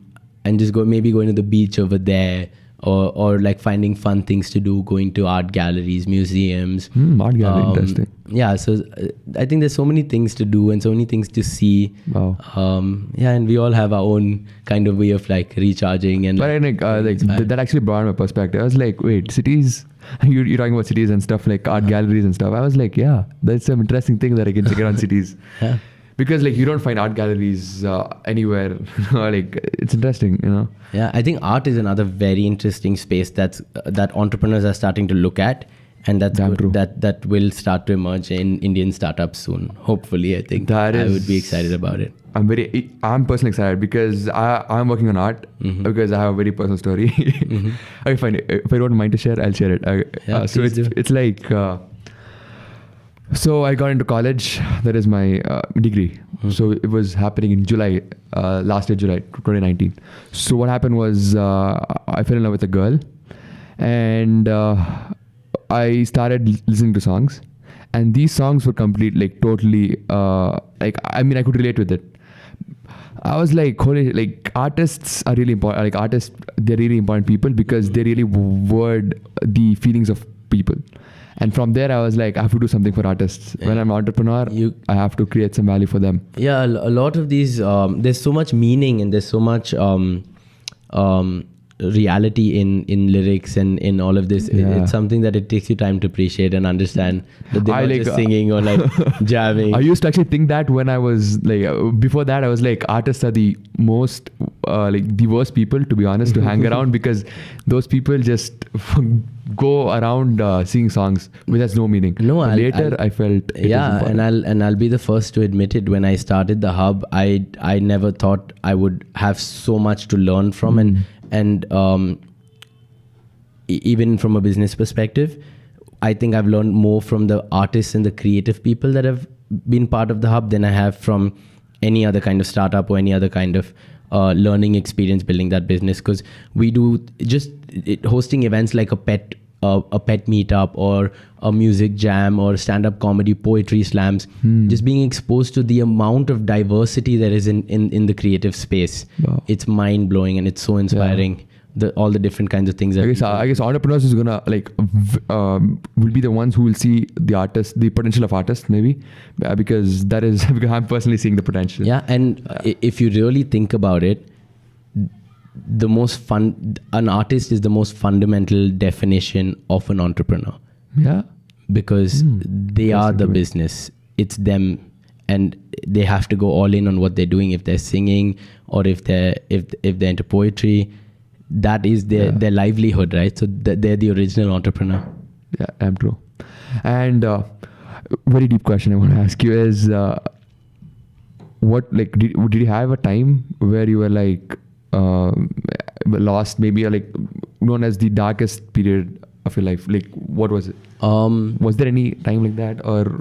just going to the beach over there, or like finding fun things to do, going to art galleries, museums. Art gallery, interesting. Yeah, so I think there's so many things to do and so many things to see. Wow. And we all have our own kind of way of like recharging. And but I think that actually brought my perspective. I was like, wait, cities? You're talking about cities and stuff like art galleries and stuff. I was like, yeah, that's some interesting thing that I can check out on cities. Yeah. Because like you don't find art galleries anywhere. Like it's interesting, Yeah, I think art is another very interesting space that entrepreneurs are starting to look at, and that will start to emerge in Indian startups soon. Hopefully, I think I would be excited about it. I'm personally excited because I'm working on art because I have a very personal story. Okay, fine. If I don't mind to share, I'll share it. So it's like, so I got into college. That is my degree. So it was happening in July, last year, July 2019. So what happened was I fell in love with a girl, and I started listening to songs, and these songs were totally I could relate with it. I was like, holy, like artists are really important. Like artists, they're really important people because they really word the feelings of people. And from there, I was like, I have to do something for artists. When I'm an entrepreneur, I have to create some value for them. Yeah, a lot of these, there's so much meaning and there's so much reality in lyrics and in all of this. It's something that it takes you time to appreciate and understand that they're not just singing or like jamming. I used to actually think that when I was like, before that I was like, artists are the most the worst people, to be honest, to hang around, because those people just go around singing songs which has no meaning. Later I felt and I'll be the first to admit it. When I started the hub, I never thought I would have so much to learn from, and even from a business perspective, I think I've learned more from the artists and the creative people that have been part of the hub than I have from any other kind of startup or any other kind of learning experience building that business. Because we do just hosting events like a pet meetup or a music jam or stand-up comedy, poetry slams, just being exposed to the amount of diversity there is in the creative space. Wow. It's mind-blowing and it's so inspiring. All the different kinds of things. I guess entrepreneurs is gonna will be the ones who will see the potential of artists, maybe, because that is because I'm personally seeing the potential. Yeah, and if you really think about it, an artist is the most fundamental definition of an entrepreneur. Yeah, because they are the business. It's them, and they have to go all in on what they're doing. If they're singing or if they're into poetry, that is their livelihood, right? So they're the original entrepreneur. Yeah, I'm true. And very deep question I want to ask you is, what did you have a time where you were like lost, maybe known as the darkest period of your life? Like, what was it? Was there any time like that, or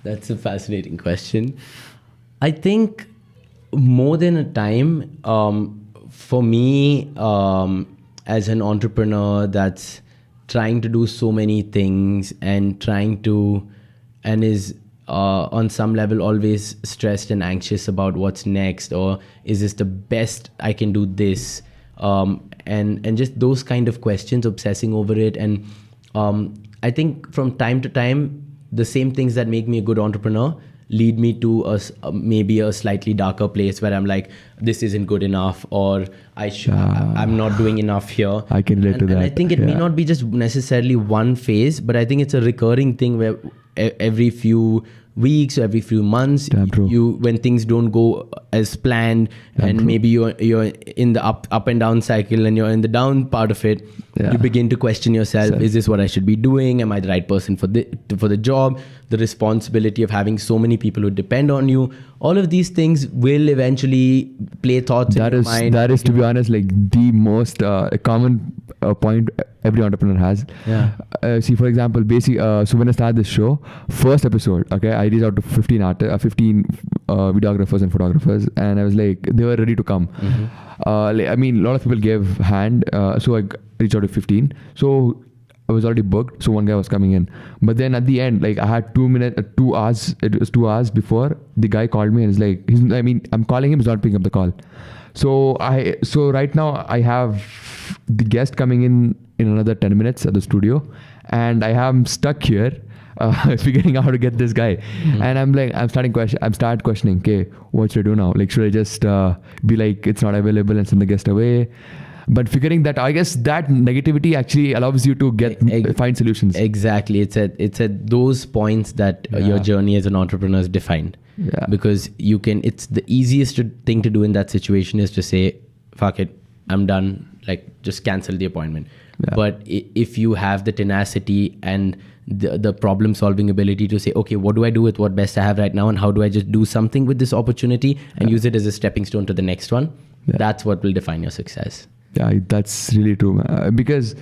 that's a fascinating question. I think more than a time, for me, as an entrepreneur that's trying to do so many things and is on some level always stressed and anxious about what's next, or is this the best I can do this, and just those kind of questions, obsessing over it. And I think from time to time, the same things that make me a good entrepreneur lead me to maybe a slightly darker place where I'm like, this isn't good enough, or I'm not doing enough here. I can relate to that. And I think it may not be just necessarily one phase, but I think it's a recurring thing where every few weeks or every few months, when things don't go as planned, maybe you're in the up and down cycle and you're in the down part of it, you begin to question yourself. Is this what I should be doing? Am I the right person for the job? The responsibility of having so many people who depend on you. All of these things will eventually play thoughts in your mind. That is, to be honest, like the most common point every entrepreneur has. See, for example, so when I started this show, first episode, I reached out to 15 videographers and photographers, and I was like, they were ready to come. A lot of people gave hand, so I reached out to 15. So I was already booked, so one guy was coming in. But then at the end, I had 2 hours. It was 2 hours before the guy called me and is like, I'm calling him, he's not picking up the call. So right now I have the guest coming in another 10 minutes at the studio, and I am stuck here figuring out how to get this guy. And I'm start questioning, okay, what should I do now? Like, should I just be like, it's not available and send the guest away? But figuring that, I guess that negativity actually allows you to find solutions. Exactly. It's at those points that your journey as an entrepreneur is defined. Yeah. Because it's the easiest thing to do in that situation is to say, fuck it, I'm done. Like, just cancel the appointment. Yeah. But if you have the tenacity and the problem solving ability to say, okay, what do I do with what best I have right now, and how do I just do something with this opportunity and use it as a stepping stone to the next one? That's what will define your success. Yeah, that's really true, man. Because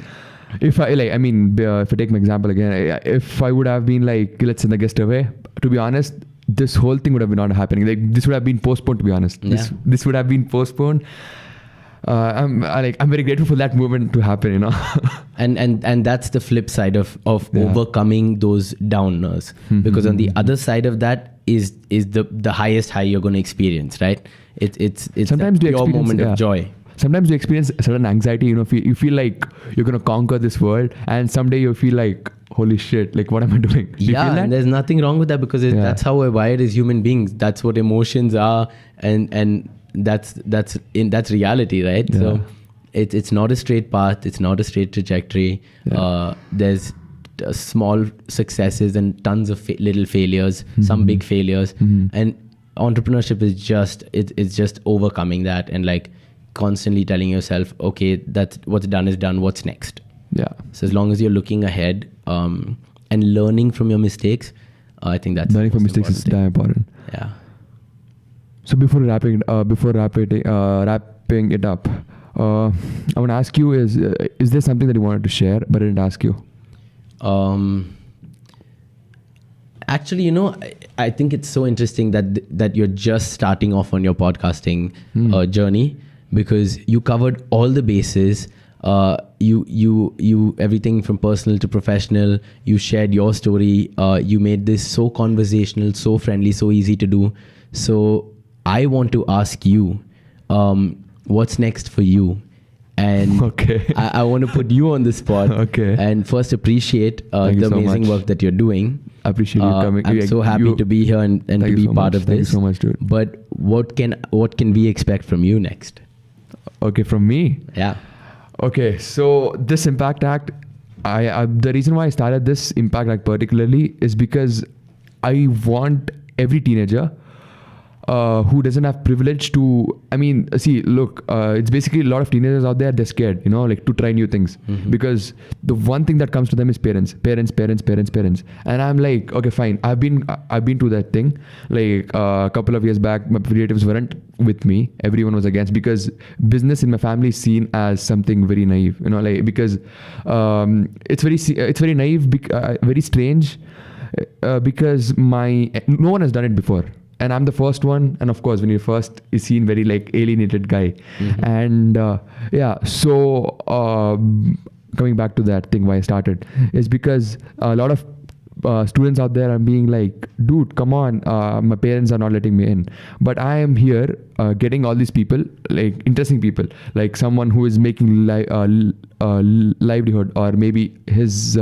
if I if I take my example again, if I would have been like, let's say the guest away, to be honest, this whole thing would have been not happening. Like, this would have been postponed, to be honest. This would have been postponed. I'm very grateful for that movement to happen, you know. and that's the flip side of overcoming those downers, because on the other side of that is the highest high you're going to experience, right? It's sometimes a pure moment of joy. Sometimes you experience a certain anxiety, you know. You feel like you're going to conquer this world, and someday you feel like, holy shit, like, what am I doing? And there's nothing wrong with that, because that's how we're wired as human beings. That's what emotions are, and that's reality, right? So it's not a straight path, it's not a straight trajectory. There's small successes and tons of little failures, some big failures, and entrepreneurship is just overcoming that and like constantly telling yourself, okay, that's what's done is done, what's next? So as long as you're looking ahead and learning from your mistakes, I think that's learning from mistakes is damn important. So before wrapping it up, I want to ask you: is there something that you wanted to share but I didn't ask you? Actually, you know, I think it's so interesting that you're just starting off on your podcasting journey, because you covered all the bases. You everything from personal to professional. You shared your story. You made this so conversational, so friendly, so easy to do. So I want to ask you, what's next for you? And I want to put you on the spot. And first appreciate the amazing work that you're doing. I appreciate you coming. I'm so happy to be here and to be part of this. Thank you so much, dude. But what can we expect from you next? Okay, from me? Yeah. Okay, so this Impact Act, the reason why I started this Impact Act particularly is because I want every teenager who doesn't have privilege to, it's basically a lot of teenagers out there, they're scared, you know, like to try new things, because the one thing that comes to them is parents. And I'm like, okay, fine. I've been to that thing. Like a couple of years back, my relatives weren't with me. Everyone was against, because business in my family is seen as something very naive, you know, like, because it's very naive, very strange, because no one has done it before. And I'm the first one. And of course, when you're first, you're seen very like alienated guy. And so coming back to that thing why I started is because a lot of students out there are being like, dude, come on, my parents are not letting me in. But I am here getting all these people, like interesting people, like someone who is making livelihood, or maybe his,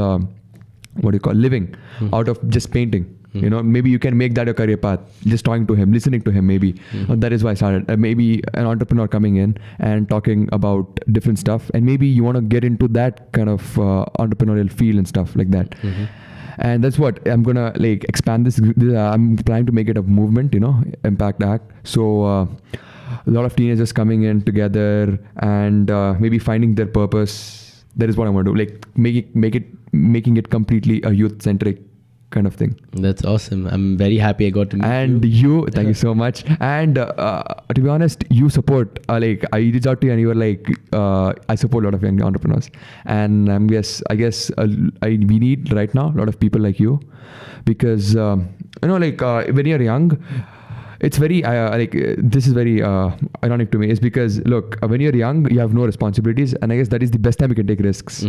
living out of just painting. You know, maybe you can make that a career path, just talking to him, listening to him, maybe. That is why I started. Maybe an entrepreneur coming in and talking about different stuff. And maybe you want to get into that kind of entrepreneurial field and stuff like that. And that's what I'm going to like expand this. I'm planning to make it a movement, you know, Impact Act. So a lot of teenagers coming in together and maybe finding their purpose. That is what I want to do. Like making it completely a youth-centric kind of thing. That's awesome. I'm very happy I got to meet you. And you, thank you so much. And to be honest, you support, I reached out to you and you were like, I support a lot of young entrepreneurs. And I guess we need right now a lot of people like you, because, when you're young, it's very, this is very ironic to me, is because, look, when you're young, you have no responsibilities. And I guess that is the best time you can take risks.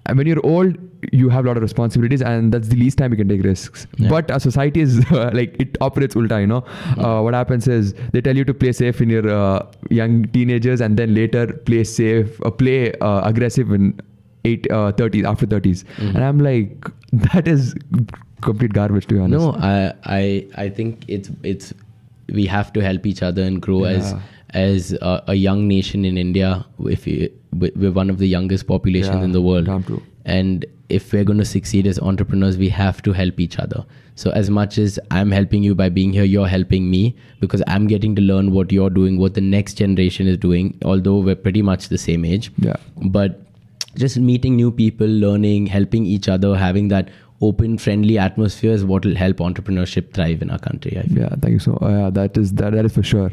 And when you're old, you have a lot of responsibilities, and that's the least time you can take risks. But our society is it operates ulta, you know. What happens is they tell you to play safe in your young teenagers, and then later play aggressive in 30s, after 30s. And I'm like, that is complete garbage, to be honest. No, I think it's we have to help each other and grow as a young nation in India. We're one of the youngest populations in the world. Damn true. And if we're going to succeed as entrepreneurs, we have to help each other. So as much as I'm helping you by being here, you're helping me, because I'm getting to learn what you're doing, what the next generation is doing, although we're pretty much the same age. But just meeting new people, learning, helping each other, having that open, friendly atmosphere is what will help entrepreneurship thrive in our country. I feel. Yeah, thank you so. That is for sure.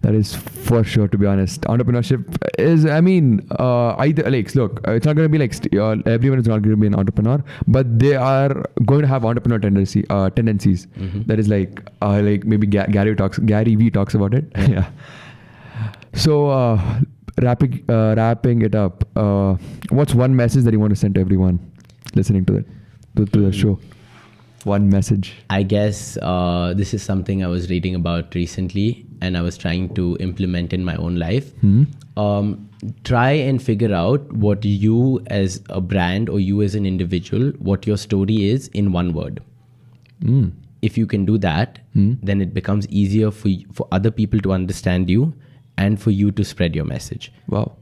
That is for sure, to be honest. Entrepreneurship is, either, like, look, it's not going to be like everyone is not going to be an entrepreneur, but they are going to have entrepreneur tendencies. Mm-hmm. That is like maybe Gary V talks about it. Yeah. So wrapping it up, what's one message that you want to send to everyone listening to the show? One message. I guess this is something I was reading about recently and I was trying to implement in my own life. Try and figure out what you as a brand or you as an individual, what your story is in one word. If you can do that, then it becomes easier for other people to understand you and for you to spread your message. Wow.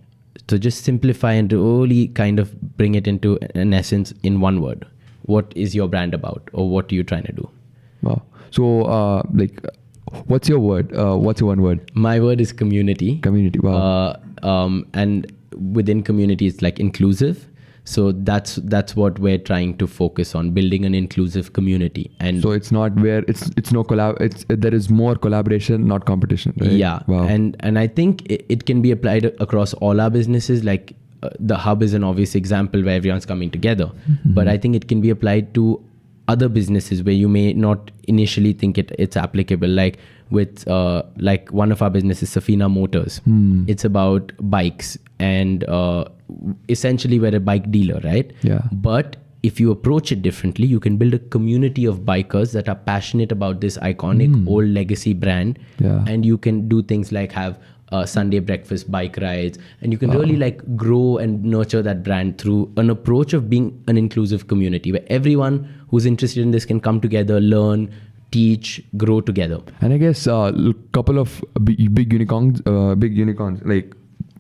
So just simplify and really kind of bring it into an essence in one word. What is your brand about, or what are you trying to do? Wow. So, what's your word? What's your one word? My word is community. Community. Wow. And within community, it's like inclusive. So that's what we're trying to focus on, building an inclusive community. And so it's not where it's no collab. There is more collaboration, not competition. Right? Yeah. Wow. And I think it can be applied across all our businesses. Like the hub is an obvious example where everyone's coming together, but I think it can be applied to other businesses where you may not initially think it's applicable. Like with like one of our businesses, Safina Motors. It's about bikes and essentially we're a bike dealer, right? Yeah. But if you approach it differently, you can build a community of bikers that are passionate about this iconic old legacy brand. Yeah. And you can do things like have Sunday breakfast bike rides, and you can really like grow and nurture that brand through an approach of being an inclusive community where everyone who's interested in this can come together, learn, teach, grow together. And I guess couple of big unicorns like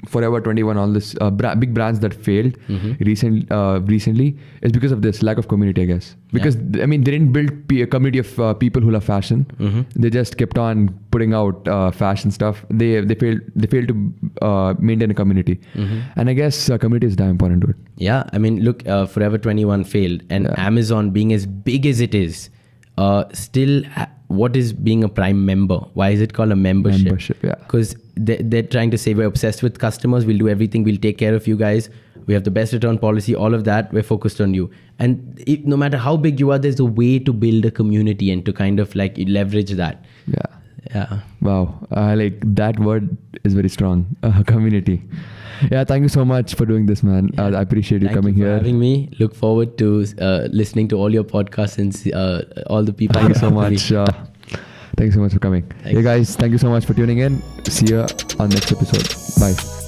Forever 21, all this big brands that failed recently is because of this lack of community, I guess. Because they didn't build a community of people who love fashion. They just kept on putting out fashion stuff. They failed to maintain a community. And I guess community is damn important to it. Yeah, look, Forever 21 failed, and Amazon being as big as it is, still. What is being a Prime member? Why is it called a membership? Membership, yeah. Because they're trying to say we're obsessed with customers. We'll do everything. We'll take care of you guys. We have the best return policy. All of that. We're focused on you. And no matter how big you are, there's a way to build a community and to kind of like leverage that. Yeah. Wow. Like that word is very strong. Community. Yeah, thank you so much for doing this, man. I appreciate you coming here. Thank you for having me. Look forward to listening to all your podcasts and all the people. Thank you so much. Thank you so much for coming. Hey guys, thank you so much for tuning in. See you on next episode. Bye.